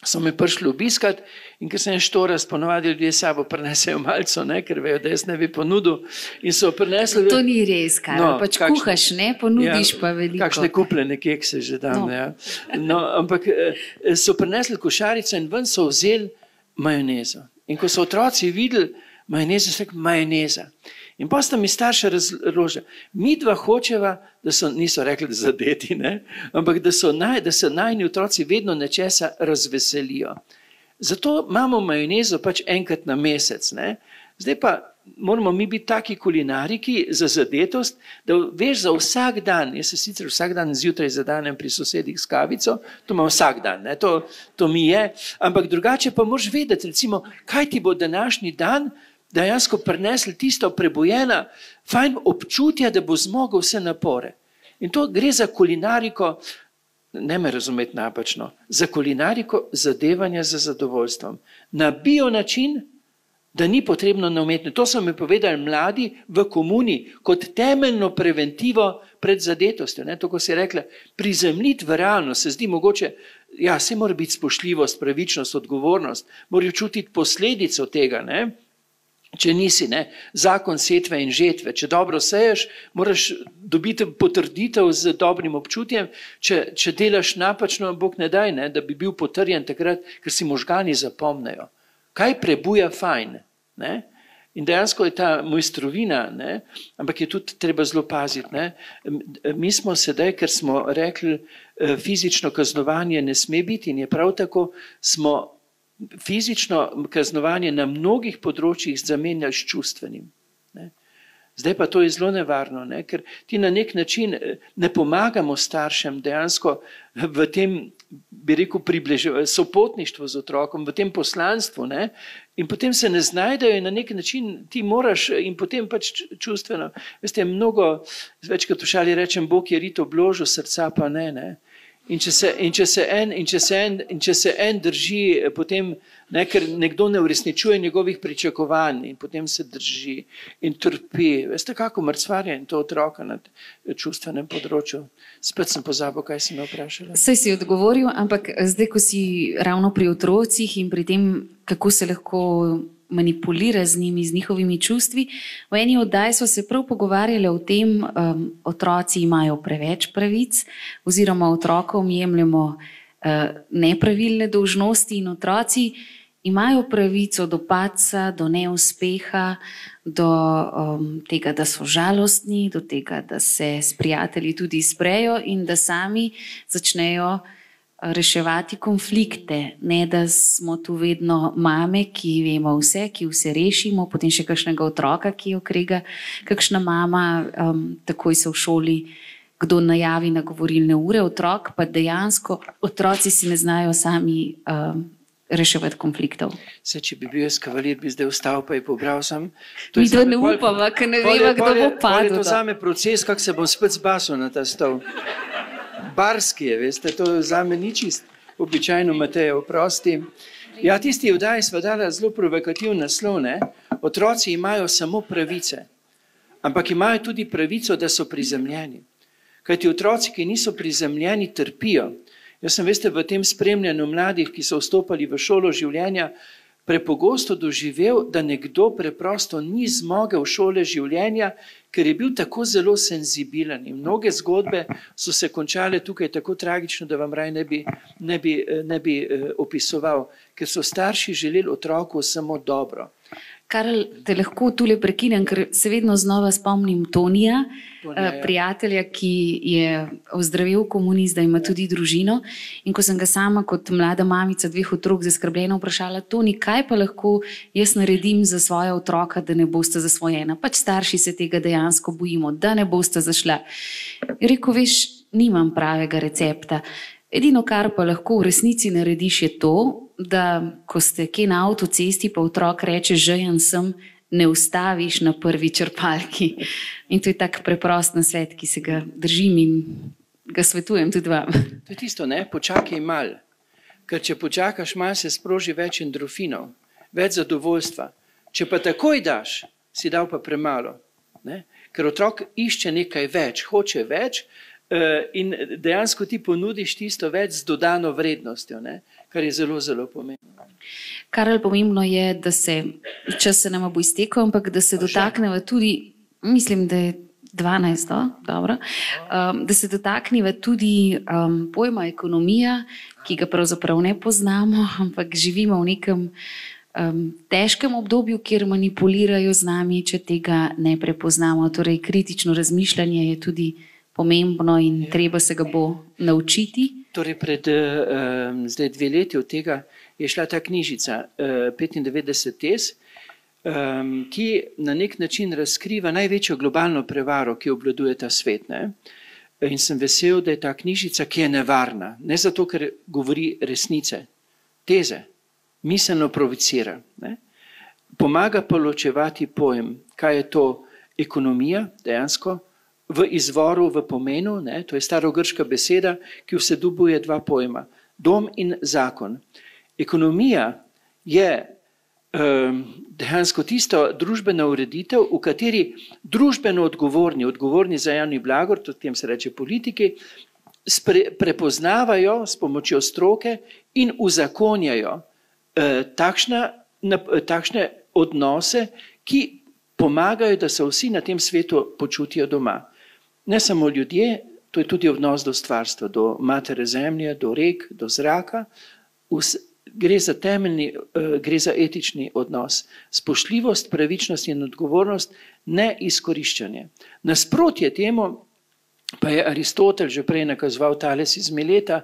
Speaker 2: so me prišli obiskat in ker sem štoras, ponovadi ljudje sabo prinesejo malco, ne, ker vejo, da jaz ne bi ponudil. In so prinesli...
Speaker 1: To ni res, Karol, pač kuhaš, ne, ponudiš pa veliko.
Speaker 2: Kakšne kupljene kekse že dam. Ja. No, ampak so prinesli košarico in ven so vzeli majonezo. In ko so otroci videli majonezo, so rekli majoneza. In pa sta mi starša razložila, mi dva hočeva, da so, niso rekli, da zadeti, ne? Ampak da se najni otroci vedno nečesa razveselijo. Zato imamo majonezo pač enkrat na mesec. Ne? Zdaj pa moramo mi biti taki kulinariki za zadetost, da veš za vsak dan, jaz se sicer vsak dan zjutraj zadanem pri sosedih s kavico, to imam vsak dan, ne? To mi je, ampak drugače pa moraš vedeti, recimo, kaj ti bo današnji dan dejansko prinesli tisto prebojena, fajn občutja, da bo zmogel vse napore. In to gre za kulinariko, ne me razumeti napačno, za kulinariko zadevanja za zadovoljstvom. Na bio način, da ni potrebno na umetno. To so mi povedali mladi v komuni kot temeljno preventivo pred zadetostjo. To, ko si rekla, prizemljiti v realnost, se zdi mogoče, ja, se mora biti spoštljivost, pravičnost, odgovornost, morajo čutiti posledico tega, ne? Če nisi, ne, zakon setve in žetve, če dobro seješ, moraš dobiti potrditev z dobrim občutjem, če delaš napačno, Bog ne daj, ne, da bi bil potrjen takrat, ker si možgani zapomnejo. Kaj prebuja fajn? Ne? In dejansko je ta mojstrovina, ne, ampak je tudi treba zelo paziti. Ne. Mi smo sedaj, ker smo rekli, fizično kaznovanje ne sme biti in je prav tako, smo fizično kaznovanje na mnogih področjih zamenjali s čustvenim. Ne. Zdaj pa to je zelo nevarno, ne, ker ti na nek način ne pomagamo staršem dejansko v tem, bi rekel, sopotništvu z otrokom, v tem poslanstvu, ne, in potem se ne znajdejo in na nek način ti moraš in potem pač čustveno. Veste, mnogo, večkrat v šali rečem, Bog je rit obložil, srca pa ne, ne. In če se en drži, potem, ne, ker nekdo ne uresničuje njegovih pričakovanj in potem se drži in trpi. Veste, kako mrcvarje in to otroka na čustvenem področju. Spet sem pozabil, kaj si me vprašala.
Speaker 1: Saj si odgovoril, ampak zdaj, ko si ravno pri otrocih in pri tem, kako se lahko manipulira z njimi, z njihovimi čustvi. V eni oddaji so se prav pogovarjali o tem, otroci imajo preveč pravic oziroma otrokom jemljemo nepravilne dolžnosti in otroci imajo pravico do padca, do neuspeha, do tega, da so žalostni, do tega, da se s prijatelji tudi sprejo in da sami začnejo reševati konflikte, ne da smo tu vedno mame, ki vemo vse, ki vse rešimo, potem še kakšnega otroka, ki jo krega, kakšna mama, takoj se v šoli kdo najavi na govorilne ure, otrok pa dejansko, otroci si ne znajo sami reševati konfliktov.
Speaker 2: Se, če bi bil jaz kavalir, bi zdaj vstal pa je pobral sem.
Speaker 1: Mi to ne upava, ker ne veva, kdo bo padel.
Speaker 2: To zame proces, kak se bom spet zbasil na ta stol. Barski je, veste, to zame ni čist običajno, Mateja, oprosti. Ja, tisti vdaji sva dala zelo provokativni naslov, ne? Otroci imajo samo pravice, ampak imajo tudi pravico, da so prizemljeni. Kajti otroci, ki niso prizemljeni, trpijo. Jaz sem, veste, v tem spremljanju mladih, ki so vstopali v šolo življenja, prepogosto doživel, da nekdo preprosto ni zmogel šole življenja, ker je bil tako zelo senzibilen. In mnoge zgodbe so se končale tukaj tako tragično, da vam raj ne bi opisoval, ker so starši želeli otroku samo dobro.
Speaker 1: Karel, te lahko tule prekinem, ker se vedno znova spomnim Tonija, prijatelja, ki je ozdravil komunist, da ima tudi družino. In ko sem ga sama kot mlada mamica 2 otrok zaskrbljeno vprašala, Toni, kaj pa lahko jaz naredim za svoja otroka, da ne boste zasvojena? Pač starši se tega dejansko bojimo, da ne boste zašla. Je rekel, veš, nimam pravega recepta. Edino, kar pa lahko v resnici narediš, je to, da ko ste kje na avtocesti, pa otrok reče, žejen sem, ne ustaviš na prvi črpalki. In to je tak preprost nasvet, ki se ga držim in ga svetujem tudi vam.
Speaker 2: To je tisto, ne? Počakaj mal. Ker če počakaš mal, se sproži več endorfinov, več zadovoljstva. Če pa takoj daš, si dal pa premalo. Ne? Ker otrok išče nekaj več, hoče več, in dejansko ti ponudiš tisto več z dodano vrednostjo, ne? Kar je zelo, zelo pomembno.
Speaker 1: Karel, pomembno je, da se, čas se nama bo iztekel, ampak da se dotakneva tudi, mislim, da je 12, dobro, da se dotakneva tudi pojma ekonomija, ki ga pravzaprav ne poznamo, ampak živimo v nekem težkem obdobju, kjer manipulirajo z nami, če tega ne prepoznamo. Torej, kritično razmišljanje je tudi pomembno in treba se ga bo naučiti.
Speaker 2: Torej, pred zdaj 2 leti od tega je šla ta knjižica 95 tez, ki na nek način razkriva največjo globalno prevaro, ki obvladuje ta svet. Ne? In sem vesel, da je ta knjižica, ki je nevarna. Ne zato, ker govori resnice, teze, miselno provocira. Ne? Pomaga pa ločevati pojem, kaj je to ekonomija dejansko, v izvoru, v pomenu, ne, to je starogrška beseda, ki vsebuje 2 pojma, dom in zakon. Ekonomija je dejansko tisto družbena ureditev, v kateri družbeno odgovorni za javni blagor, tudi tem se reče politiki, prepoznavajo s pomočjo stroke in uzakonjajo takšne odnose, ki pomagajo, da se vsi na tem svetu počutijo doma. Ne samo ljudje, to je tudi odnos do stvarstva, do matere zemlje, do rek, do zraka. Gre za temeljni, gre za etični odnos. Spoštljivost, pravičnost in odgovornost, ne izkoriščanje. Nasprotje temu pa je Aristotel že prej nakazoval, Tales iz Mileta,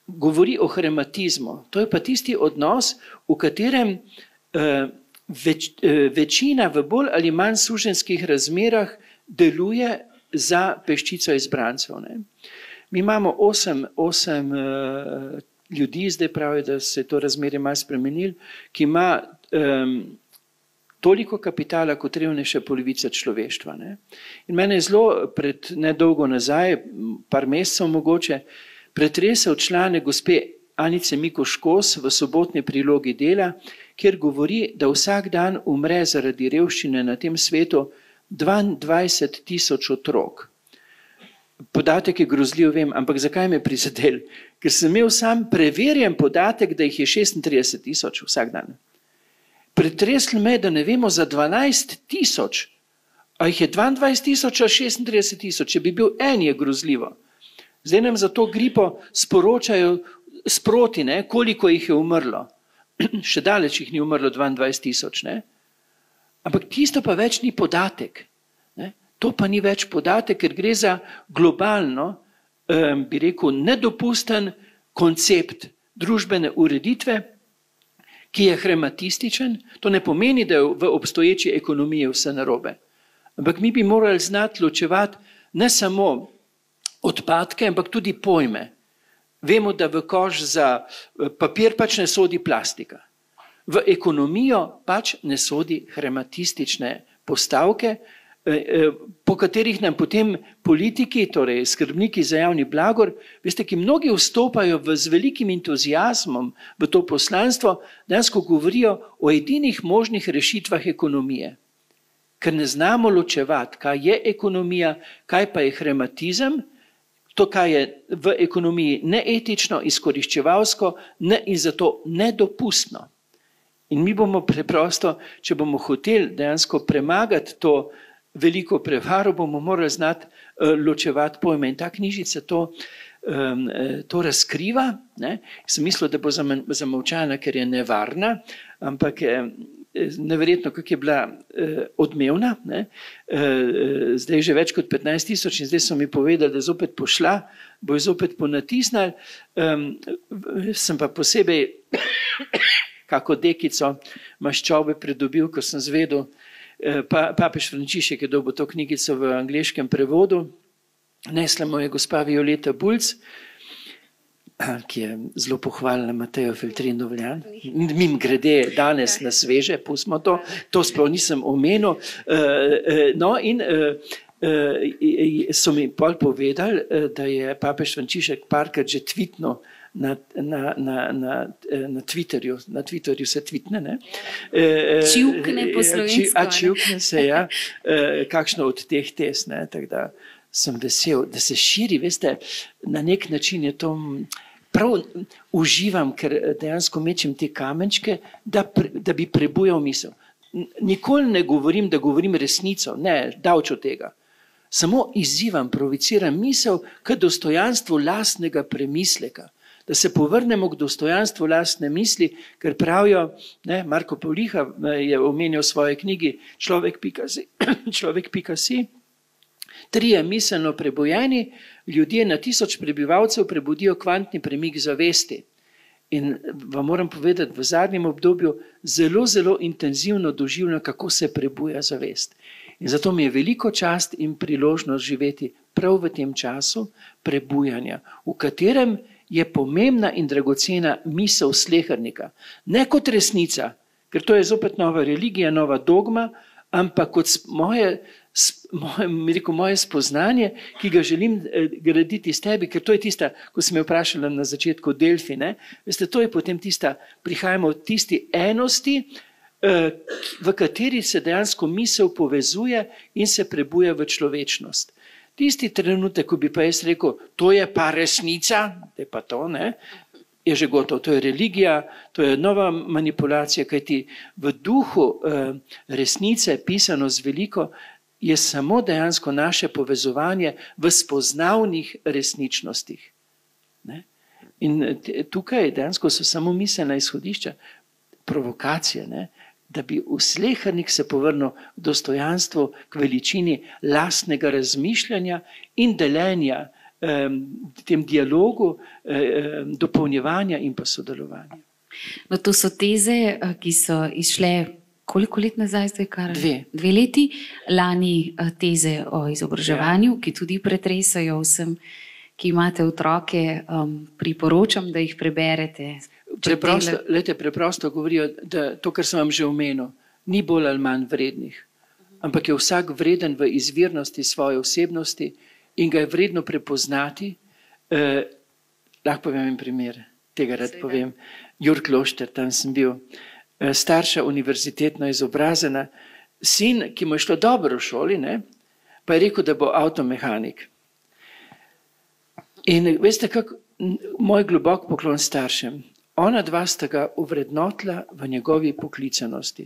Speaker 2: govori o hrematizmu. To je pa tisti odnos, v katerem večina v bolj ali manj suženjskih razmerah deluje za peščico izbrancev. Ne? Mi imamo 8 ljudi, zdaj pravijo, da se je to razmerje malo spremenilo, ki ima toliko kapitala kot revnejša polovica človeštva. Ne? In mene je zelo pred nedolgo nazaj, par mesecev mogoče, pretresel članek gospe Anice Mikuš-Kos v sobotni prilogi Dela, kjer govori, da vsak dan umre zaradi revščine na tem svetu 22.000 otrok. Podatek je grozljiv, vem, ampak zakaj me prizadel? Ker sem imel sam preverjen podatek, da jih je 36.000 vsak dan. Pretreslo me, da ne vemo za 12.000, a jih je 22.000 ali 36.000, če bi bil en, je grozljivo. Zdaj nam za to gripo sporočajo sproti, ne, koliko jih je umrlo. Še daleč jih ni umrlo 22.000, ne? Ampak tisto pa več ni podatek. Ne? To pa ni več podatek, ker gre za globalno, bi rekel, nedopusten koncept družbene ureditve, ki je hematističen. To ne pomeni, da je v obstoječi ekonomiji vse narobe. Ampak mi bi morali znati ločevati ne samo odpadke, ampak tudi pojme. Vemo, da v koš za papir pač ne sodi plastika. V ekonomijo pač ne sodi hematistične postavke, po katerih nam potem politiki, torej skrbniki za javni blagor, veste, ki mnogi vstopajo z velikim entuziazmom v to poslanstvo, dejansko govorijo o edinih možnih rešitvah ekonomije. Ker ne znamo ločevati, kaj je ekonomija, kaj pa je hematizem, to, kaj je v ekonomiji neetično, izkoriščevalsko in zato nedopustno. In mi bomo preprosto, če bomo hoteli dejansko premagati to veliko prevaro, bomo morali znati ločevati pojme. In ta knjižica to razkriva. Ne? Sem mislil, da bo zamolčana, ker je nevarna, ampak neverjetno, kako je bila odmevna. Ne? Zdaj je že več kot 15.000 in zdaj so mi povedali, da je zopet pošla, bo je zopet ponatisnili. Sem pa posebej kako dekico maščobe pridobil, ko sem zvedel, papež Frančišek je dobil to knjigico v angleškem prevodu, nesla mu je gospa Violeta Bulc, ki je zelo pohvalila Matejo Feltrin-Dovljan. Mim grede danes na sveže, pustimo to sploh nisem omenil. No in so mi pol povedali, da je papež Frančišek parkrat že tvitno na Twitterju, na Twitterju se tvitne, ne?
Speaker 1: Čivkne po slovensko.
Speaker 2: Čivkne se, ja, kakšno od teh tes, ne, tako da sem vesel, da se širi, veste, na nek način je to, prav uživam, ker dejansko mečem te kamenčke, da bi prebujal misel. Nikoli ne govorim, da govorim resnico, ne, daleč od tega. Samo izzivam, provociram misel k dostojanstvu lastnega premisleka. Da se povrnemo k dostojanstvu lastne misli, ker pravijo, ne, Marko Pavliha je omenil v svoji knjigi Človek.si, trije miselno prebujeni ljudje na 1000 prebivalcev prebudijo kvantni premik zavesti. In vam moram povedati, v zadnjem obdobju zelo, zelo intenzivno doživljam, kako se prebuja zavest. In zato mi je veliko čast in priložnost živeti prav v tem času prebujanja, v katerem je pomembna in dragocena misel slehernika. Ne kot resnica, ker to je zopet nova religija, nova dogma, ampak kot moje spoznanje, ki ga želim graditi s tebi, ker to je tista, ko sem me vprašala na začetku Delfi, ne? Veste, to je potem tista, prihajamo v tisti enosti, v kateri se dejansko misel povezuje in se prebuja v človečnost. Tisti trenutek, ko bi pa jaz rekel, to je pa resnica, je pa to, ne, je že gotovo, to je religija, to je nova manipulacija, kajti v duhu resnice, pisano z veliko, je samo dejansko naše povezovanje v spoznavnih resničnostih. Ne? In tukaj dejansko so samo miselna izhodišča, provokacije, ne? Da bi slehernik se povrnil k dostojanstvu, k veličini lastnega razmišljanja in deljenja, tem dialogu, dopolnjevanja in pa sodelovanja.
Speaker 1: No, to so teze, ki so izšle koliko let nazaj zdaj, Karel? 2 leti. Lani teze o izobraževanju, ki tudi pretresajo vsem, ki imate otroke, priporočam, da jih preberete. Preprosto
Speaker 2: govorijo, da to, kar sem vam že omenil, ni bolj ali manj vrednih, ampak je vsak vreden v izvirnosti svoje osebnosti in ga je vredno prepoznati. Lahko povem en primer, tega rad povem. Jurk Lošter, tam sem bil, starša univerzitetno izobrazena, sin, ki mu je šlo dobro v šoli, ne, pa je rekel, da bo avtomehanik. In veste, kako moj globok poklon staršem, ona dva sta ga uvrednotila v njegovi poklicanosti.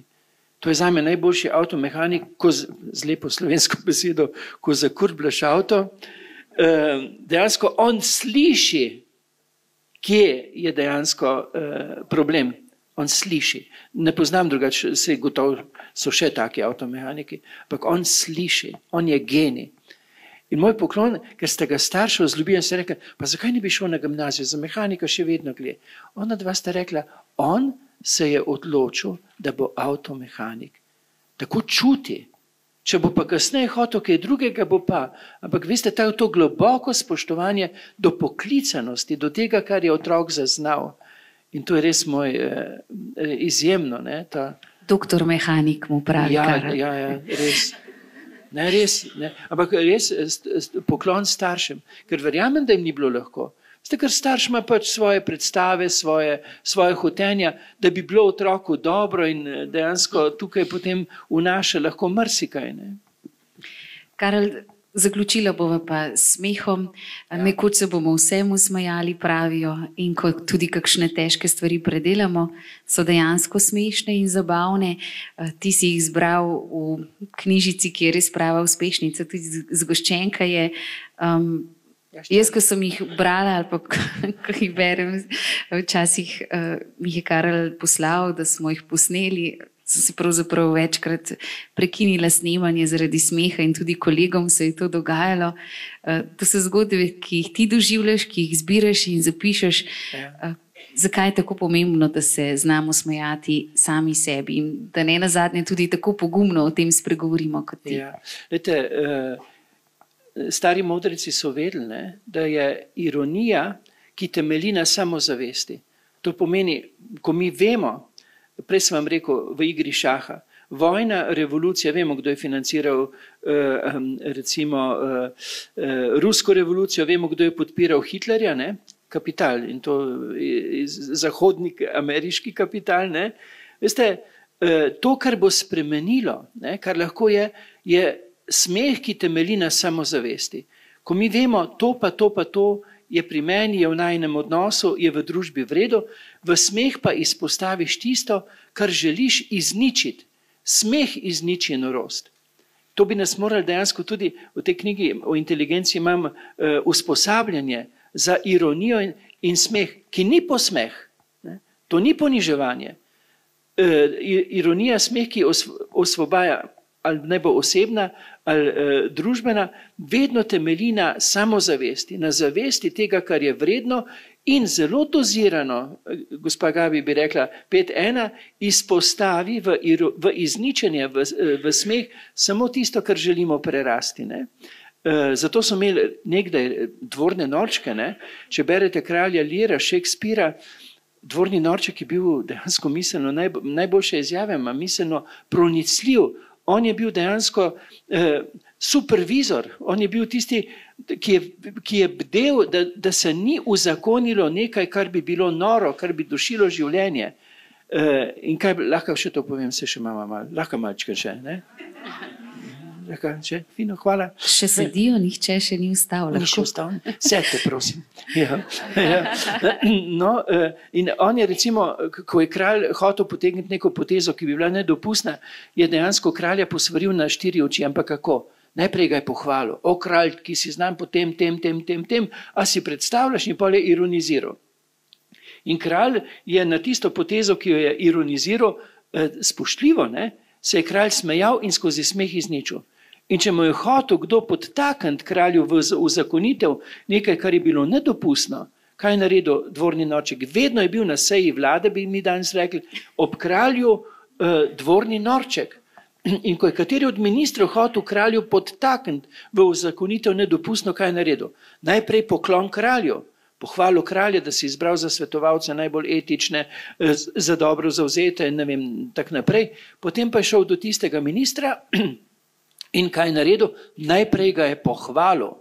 Speaker 2: To je zame najboljši avtomehanik, z lepo slovensko besedo, ko zakurblaš avto. Dejansko on sliši, kje je dejansko problem. On sliši. Ne poznam drugače, se gotovo so še taki avtomehaniki, ampak on sliši, on je genij. In moj poklon, ker ste ga starša vzljubili, ste rekli, pa zakaj ne bi šel na gimnazijo, za mehanika še vedno gre. Ona dva sta rekla, on se je odločil, da bo avtomehanik. Tako čuti. Če bo pa kasneje hotel kaj drugega, bo pa. Ampak veste, to globoko spoštovanje do poklicanosti, do tega, kar je otrok zaznal. In to je res moj izjemno. Ne,
Speaker 1: Doktor mehanik mu pravi.
Speaker 2: Ja, res. Ne, res, ne. Ampak res poklon staršem, ker verjamem, da jim ni bilo lahko. Ste, ker starš ima pač svoje predstave, svoje hotenja, da bi bilo otroku dobro in dejansko tukaj potem vnaša lahko marsikaj. Ne.
Speaker 1: Karel, zaključila bova pa s smehom. Nekoč se bomo vsemu smejali, pravijo, in ko tudi kakšne težke stvari predelamo, so dejansko smešne in zabavne. Ti si jih zbral v knjižici, ki je res prava uspešnica, tudi zgoščenka je. Jaz, ko sem jih brala, ali pa ko jih berem, včasih mi je Karel poslal, da smo jih posneli. sem se pravzaprav večkrat prekinila snemanje zaradi smeha in tudi kolegom se je to dogajalo. To so zgodbe, ki jih ti doživljaš, ki jih zbiraš in zapišeš. Zakaj je tako pomembno, da se znamo smejati sami sebi in da ne nazadnje tudi tako pogumno o tem spregovorimo kot ti?
Speaker 2: Ja. Lejte, stari modreci so vedeli, da je ironija, ki temelji na samozavesti. To pomeni, ko mi vemo, prej sem vam rekel, v igri šaha, vojna, revolucija, vemo, kdo je financiral recimo rusko revolucijo, vemo, kdo je podpiral Hitlerja, ne? Kapital in to zahodni ameriški kapital. Ne? Veste, to, kar bo spremenilo, ne? Kar lahko je smeh, ki temelji na samozavesti. Ko mi vemo, to pa to je pri meni, je v najinem odnosu, je v družbi v redu, v smeh pa izpostaviš tisto, kar želiš izničiti. Smeh izniči norost. To bi nas morali dejansko tudi v tej knjigi o inteligenci imam usposabljanje za ironijo in smeh, ki ni posmeh. Ne? To ni poniževanje. Ironija, smeh, ki osvobaja, ali ne bo osebna ali družbena, vedno temelji na samozavesti, na zavesti tega, kar je vredno in zelo dozirano, gospa Gabi bi rekla 5:1, izpostavi v izničenje, v smeh samo tisto, kar želimo prerasti. Ne? Zato so imeli nekdaj dvorne norčke. Ne? Če berete kralja Leara, Shakespearea, dvorni norček je bil dejansko miselno, najboljše izjave, miselno pronicljiv. On je bil dejansko supervizor, on je bil tisti, ki je bdel, da se ni uzakonilo nekaj, kar bi bilo noro, kar bi dušilo življenje. In kaj lahko še to povem, se še imamo malo, lahko malčka še, ne? Še, fino, hvala.
Speaker 1: Še sedijo, nihče še ni vstal.
Speaker 2: Nihče vstal, sedite, prosim. Ja. No, in on je recimo, ko je kralj hotel potegniti neko potezo, ki bi bila nedopustna, je dejansko kralja posvaril na 4 oči, ampak kako? Najprej ga je pohvalil. O kralj, ki si znam po tem, a si predstavljaš, in potem je ironiziral. In kralj je na tisto potezo, ki jo je ironiziral, spoštljivo, ne, se je kralj smejal in skozi smeh izničil. In če mu je hotel kdo podtakniti kralju v uzakonitev nekaj, kar je bilo nedopustno, kaj je naredil dvorni norček? Vedno je bil na seji vlade, bi mi danes rekli, ob kralju dvorni norček. In ko je kateri od ministrov hotel kralju podtakniti v uzakonitev nedopustno, kaj je naredil? Najprej poklon kralju, pohvalil kralja, da si izbral za svetovalce najbolj etične, za dobro zavzete, ne vem, tak naprej. Potem pa je šel do tistega ministra in kaj je naredil? Najprej ga je pohvalil.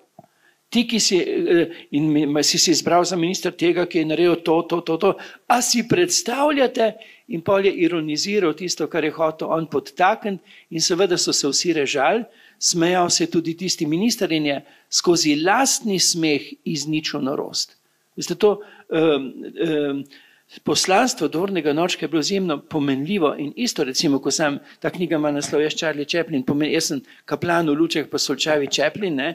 Speaker 2: Ti, ki si izbral za ministra tega, ki je naredil to. A si predstavljate? In pol je ironiziral tisto, kar je hotel on podtakniti in seveda so se vsi režali, smejal se tudi tisti minister in je skozi lastni smeh izničil norost. Veste, to poslanstvo dvornega norčka je bilo izjemno pomenljivo in isto, recimo, ko sem, ta knjiga ima naslov, jaz Charlie Chaplin, jaz sem kaplan v lučeh pa Solčavi Chaplin, ne,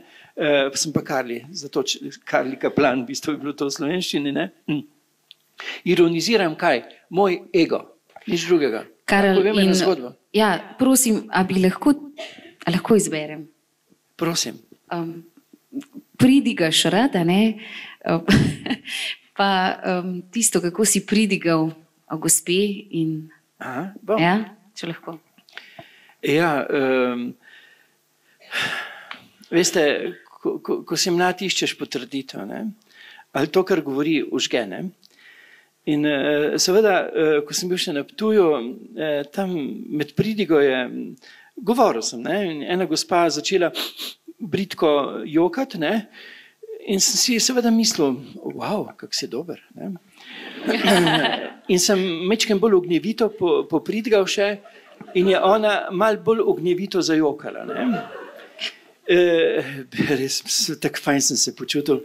Speaker 2: sem pa Karli, zato Karli kaplan, v bistvu je bilo to v slovenščini, ne. Ironiziram kaj? Moj ego, nič drugega.
Speaker 1: Karel,
Speaker 2: povem eno zgodbo.
Speaker 1: Ja, prosim, a bi lahko izberem?
Speaker 2: Prosim.
Speaker 1: Pridigaš rada, ne? Pa tisto, kako si pridigal o gospe in...
Speaker 2: Aha, bom.
Speaker 1: Ja, če lahko.
Speaker 2: Ja, veste, ko si mlad, iščeš potrditev, ne? Ali to, kar govori, užge, ne? In seveda, ko sem bil še na Ptuju, tam med pridigo je, govoril sem, ne? In ena gospa začela bridko jokati, ne? In sem si seveda mislil, wow, kak si dober. Ne? In sem mečkem bolj ognjevito popridgal še in je ona mal bolj ognjevito zajokala. Ne? Res, tako fajn sem se počutil.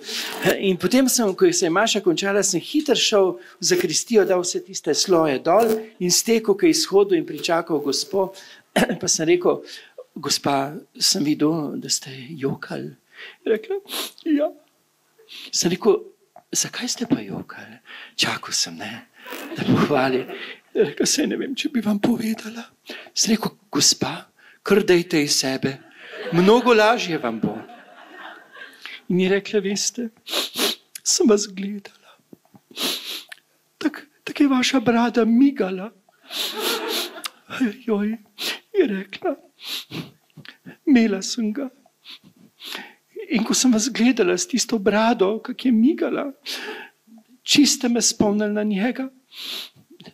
Speaker 2: In potem sem, ko se je maša končala, sem hitro šel v zakristijo, dal vse tiste sloje dol in stekel k izhodu in pričakal gospo. Pa sem rekel, gospa, sem videl, da ste jokali. Rekla, ja. Sem rekel, zakaj ste pa jokali? Čakal sem, ne? da pohvali. Rekla, saj ne vem, če bi vam povedala. Sem rekel, gospa, kar dajte iz sebe, mnogo lažje vam bo. In je rekla, veste, sem vas gledala. Tak je vaša brada migala. Joj, je rekla, imela sem ga. In ko sem vas gledala s tisto brado, kak je migala, čiste me spomnili na njega.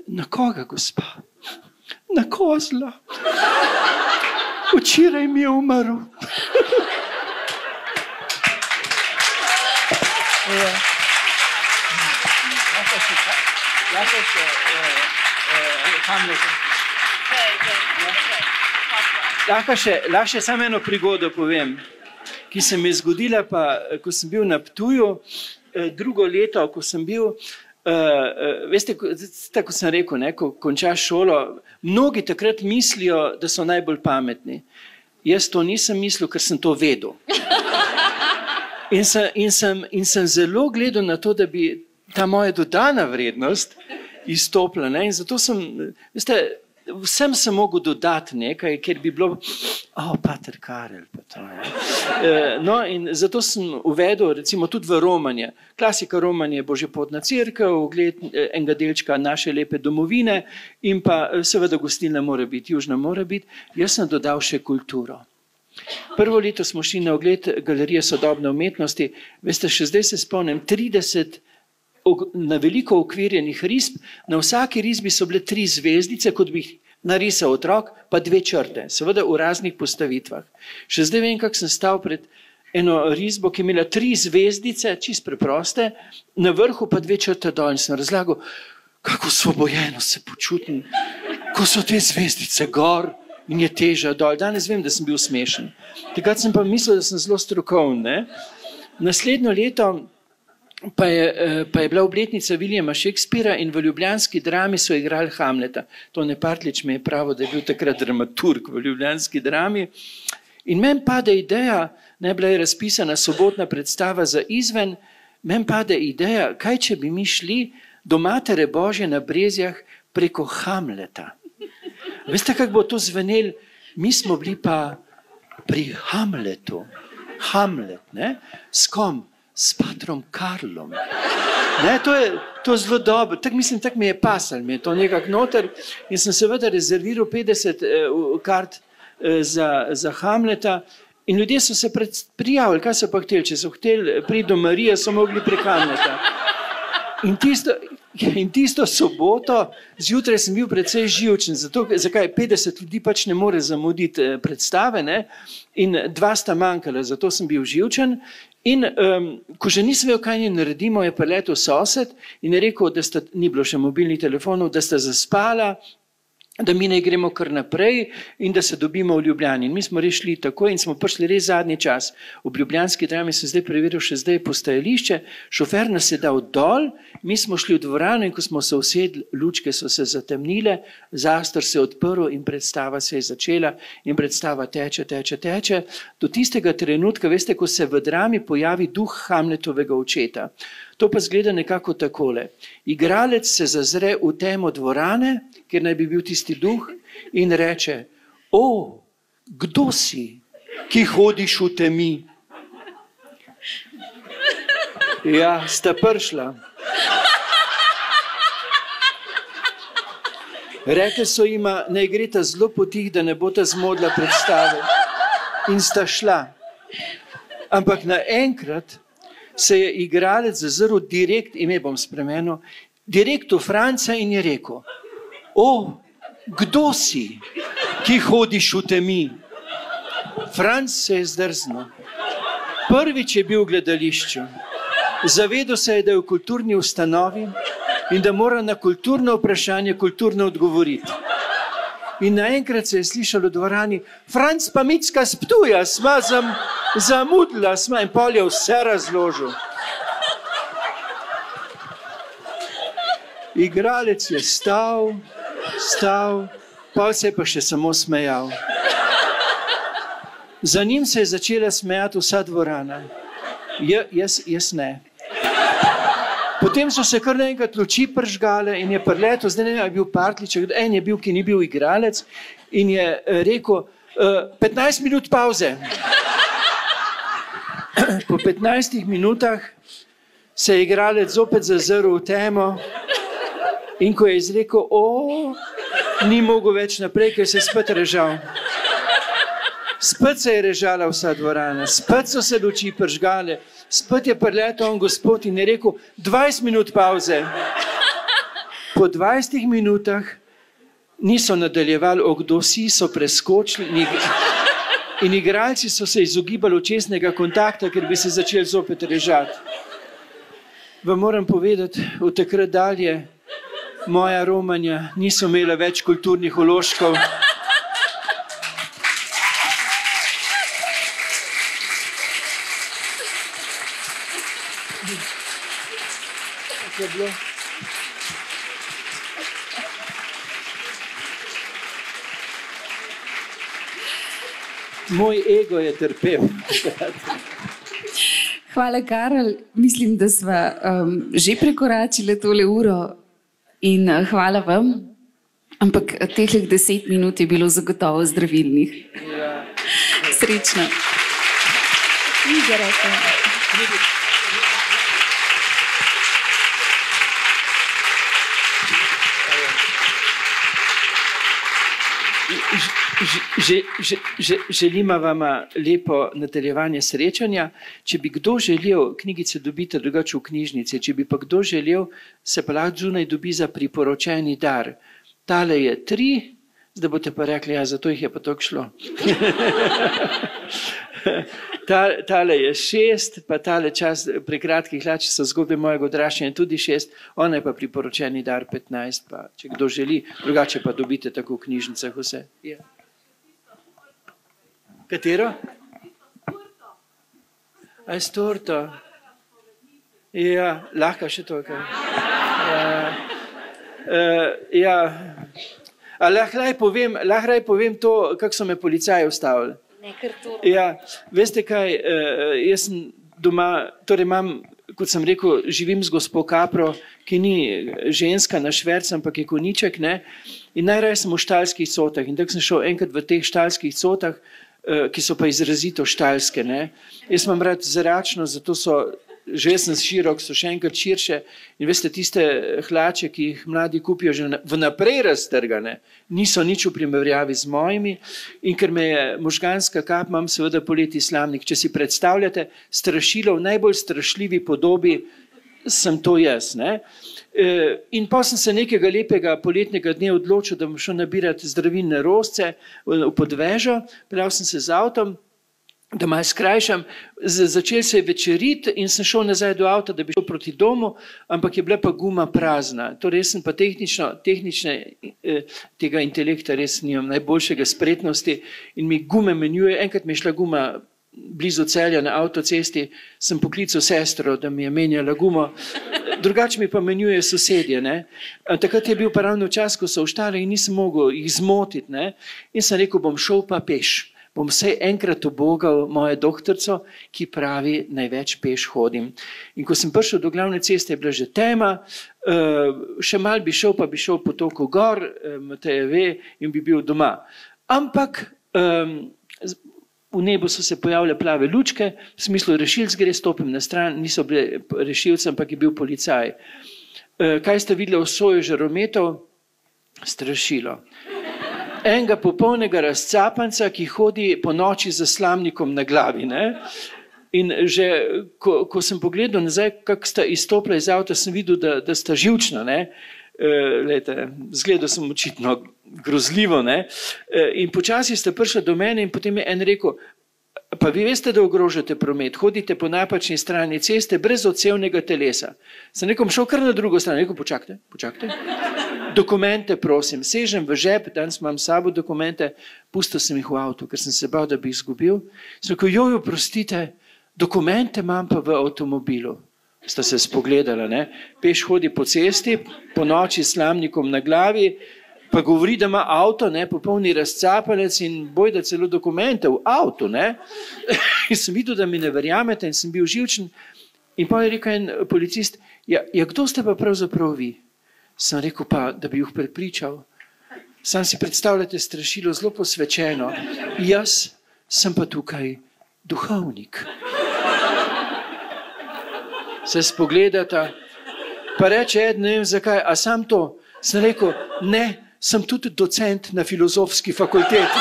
Speaker 2: Na koga, gospa? Na kozla. Včeraj mi je umrl. Lahko še samo eno prigodo povem, ki se mi je zgodila, pa, ko sem bil na Ptuju, drugo leto, ko sem bil, veste, tako sem rekel, ne, ko končaš šolo, mnogi takrat mislijo, da so najbolj pametni. Jaz to nisem mislil, ker sem to vedel. In sem zelo gledal na to, da bi ta moja dodana vrednost izstopila. Ne? In zato sem, veste, vsem sem mogel dodati nekaj, ker bi bilo, pater Karel, pa to je. No, in zato sem uvedel, recimo, tudi v romanje. Klasika romanje je Božjepotna cerkev, ogled enega delčka naše lepe domovine in pa seveda gostilna mora biti, južna mora biti. Jaz sem dodal še kulturo. Prvo leto smo šli na ogled Galerije sodobne umetnosti. Veste, še zdaj se spomnim, 30 na veliko ukvirjenih risb, na vsaki risbi so bile 3 zvezdice, kot bi jih narisal otrok, pa 2 črte, seveda v raznih postavitvah. Še zdaj vem, kako sem stal pred eno risbo, ki je imela 3 zvezdice, čist preproste, na vrhu pa 2 črte dol in sem razlagal, kako osvobojeno se počutim, ko so te zvezdice gor in je teža dol. Danes vem, da sem bil smešen. Takrat sem pa mislil, da sem zelo strokoven. Naslednjo leto pa je bila obletnica Williama Shakespearea in v ljubljanski drami so igrali Hamleta. Tone Partlič mi je pravil, da je bil takrat dramaturg v ljubljanski drami. In meni pade ideja, ne bila je razpisana sobotna predstava za izven, meni pade ideja, kaj če bi mi šli do Matere Božje na Brezjah preko Hamleta. Veste, kako bo to zvenel? Mi smo bili pa pri Hamletu. Hamlet, ne? S kom? S patrom Karlom. Ne, to je zelo dobro. Tak mi je pasal, mi je to nekako noter in sem seveda rezerviral 50 kart za Hamleta in ljudje so se prijavili. Kaj so pa hteli? Če so hteli priti do Marije, so mogli prek Hamleta. In tisto soboto zjutraj sem bil precej živčen, zato, zakaj 50 ljudi pač ne more zamuditi predstave, ne? In 2 sta manjkala, zato sem bil živčen. In ko že nisem vedel, kaj naredimo, je priletel sosed in je rekel, da ni bilo še mobilnih telefonov, da sta zaspala, da mi ne gremo kar naprej in da se dobimo v Ljubljani. In mi smo res šli tako in smo prišli res zadnji čas. V ljubljanski drami sem zdaj preveril še zdaj postajališče, šofer nas je dal dol, mi smo šli v dvorano in ko smo se usedli, lučke so se zatemnile, zastor se je odprl in predstava se je začela in predstava teče. Do tistega trenutka, veste, ko se v drami pojavi duh Hamletovega očeta. To pa zgleda nekako takole. Igralec se zazre v temo dvorane, kjer naj bi bil tisti duh in reče, kdo si, ki hodiš v temi? Ja, sta prišla. Rekli so jima, naj greta zelo potih, da ne bota zmodla predstave. In sta šla. Ampak naenkrat se je igralec zazrl direkt, ime bom spremenil, direkt v Franca in je rekel, kdo si, ki hodiš v temi? Franc se je zdrznil. Prvič je bil v gledališču. Zavedel se je, da je v kulturni ustanovi in da mora na kulturno vprašanje kulturno odgovoriti. In naenkrat se je slišalo v dvorani, Franc pa Micka s Ptuja, sva zamudila, in pol je vse razložil. Igralec je stal, pol se je pa še samo smejal. Za njim se je začela smejati vsa dvorana. Jaz ne. Potem so se kar naenkrat luči prižgale in je priletel, zdaj ne vem, je bil partliček, en je bil, ki ni bil igralec in je rekel, 15 minut pauze. Po 15 minutah se je igralec zopet zazrl v temo in ko je izrekel, ni mogel več naprej, ker se je spet režal. Spet se je režala vsa dvorana, spet so se luči prižgale, spet je priletel on gospod in je rekel, 20 minut pauze. Po 20 minutah niso nadaljevali, kdo si so preskočili in igralci so se izogibali očesnega kontakta, ker bi se začeli zopet režati. Vam moram povedati, od takrat dalje moja romanja niso imela več kulturnih vložkov. Moj ego je trpel.
Speaker 1: Hvala, Karel. Mislim, da sva že prekoračili tole uro in hvala vam. Ampak teh 10 minut je bilo zagotovo zdravilnih.
Speaker 2: Ja.
Speaker 1: Srečno.
Speaker 2: Želimo vam lepo nadaljevanje srečanja. Če bi kdo želel, knjigice dobite drugače v knjižnici, če bi pa kdo želel, se pa lahko zunaj dobi za priporočeni dar. Tale je 3, zdaj boste pa rekli, ja, zato jih je pa toliko šlo. Tale je 6, pa tale čas pri kratkih hlačih so zgodbe mojega odraščanja tudi 6, ona je pa priporočeni dar 15, pa če kdo želi, drugače pa dobite tako v knjižnicah vse. Ja. Katero? A je s torto? Ja, lahko še to, kaj? Ja. A lahko povem to, kako so me policaji ustavili. Ja, veste kaj, jaz sem doma, torej imam, kot sem rekel, živim z gospo Kapro, ki ni ženska na šverc, ampak je koniček, ne? In najraje sem v štalskih cotah in tako sem šel enkrat v teh štalskih cotah, ki so pa izrazito štalske, ne? Jaz imam rad zračno, zato so, že sem širok, so še enkrat širše in veste, tiste hlače, ki jih mladi kupijo že vnaprej raztrgane, niso nič v primerjavi z mojimi in ker me je možganska kap, imam seveda poleti slamnik. Če si predstavljate strašilo v najbolj strašljivi podobi, sem to jaz, ne? In pa sem se nekega lepega poletnega dne odločil, da bom šel nabirati zdravilne rozce v Podvežo, peljal sem se z avtom, da malo skrajšam, začel se je večeriti in sem šel nazaj do avta, da bi šel proti domu, ampak je bila pa guma prazna. Torej, jaz sem pa tehnične tega intelekta res nimam najboljšega spretnosti in mi gume menjuje. Enkrat mi je šla guma blizu Celja na avtocesti, sem poklical sestro, da mi je menjala gumo, drugače mi pa menjuje sosedje, ne. Takrat je bil pa ravno čas, ko so vštali in nisem mogel jih zmotiti, ne. In sem rekel, bom šel pa peš. Bom vsaj enkrat ubogal mojo doktorico, ki pravi, največ peš hodim. In ko sem prišel do glavne ceste, je bila že tema, še mal bi šel, pa bi šel po toku gor, Mateja ve, in bi bil doma. Ampak v nebu so se pojavile plave lučke, v smislu rešilc gre, stopim na stran, niso bile rešilce, ampak je bil policaj. Kaj ste videli v soju žarometov? Strašilo. Enega popolnega razcapanca, ki hodi po noči z slamnikom na glavi, ne? In že, ko sem pogledal nazaj, kako sta izstopila iz avta, sem videl, da sta živčna, ne? Glejte, zgledal sem očitno grozljivo, ne? In počasi sta prišla do mene in potem je en rekel, pa vi veste, da ogrožate promet, hodite po napačni strani ceste brez odsevnega telesa. Sem rekel, šel kar na drugo stran, rekel, počakajte. Dokumente, prosim, sežem v žep, danes imam s sabo dokumente, pustil sem jih v avtu, ker sem se bal, da bi jih izgubil. Sem rekel, joj, oprostite, dokumente imam pa v avtomobilu. Sta se spogledala, ne? Peš hodi po cesti, po noči s slamnikom na glavi, pa govori, da ima avto, ne, popolni razcapanec in bojda celo dokumente v avtu, ne. In sem videl, da mi ne verjamete in sem bil živčen In potem je rekel en policist, ja, kdo ste pa pravzaprav vi? Sem rekel pa, da bi jih prepričal. Sam si predstavljate strašilo zelo posvečeno. Jaz sem pa tukaj duhovnik. Se spogledata, pa reče eden, ne vem zakaj, a sam to? Sem rekel, ne, sem tudi docent na filozofski fakulteti.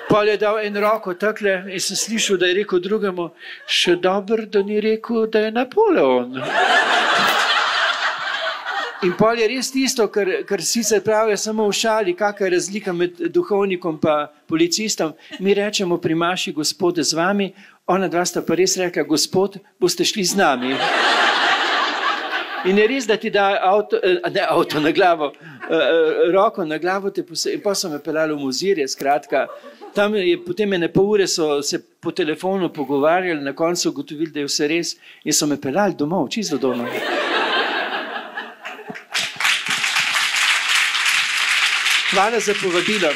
Speaker 2: Pol je dal en roko takle in sem slišal, da je rekel drugemu, še dobro, da ni rekel, da je Napoleon. In pol je res tisto, kar sicer pravijo samo v šali, kakšna je razlika med duhovnikom pa policistom. Mi rečemo pri maši, Gospod je z vami, ona dva sta pa res rekla, Gospod, boste šli z nami. In je res, da ti da avto na glavo, roko na glavo, in pa so me peljali v Mozirje, skratka. Tam je potem ene pol ure so se po telefonu pogovarjali, na koncu ugotovili, da je vse res in so me peljali domov, čisto domov. Hvala za povabilo.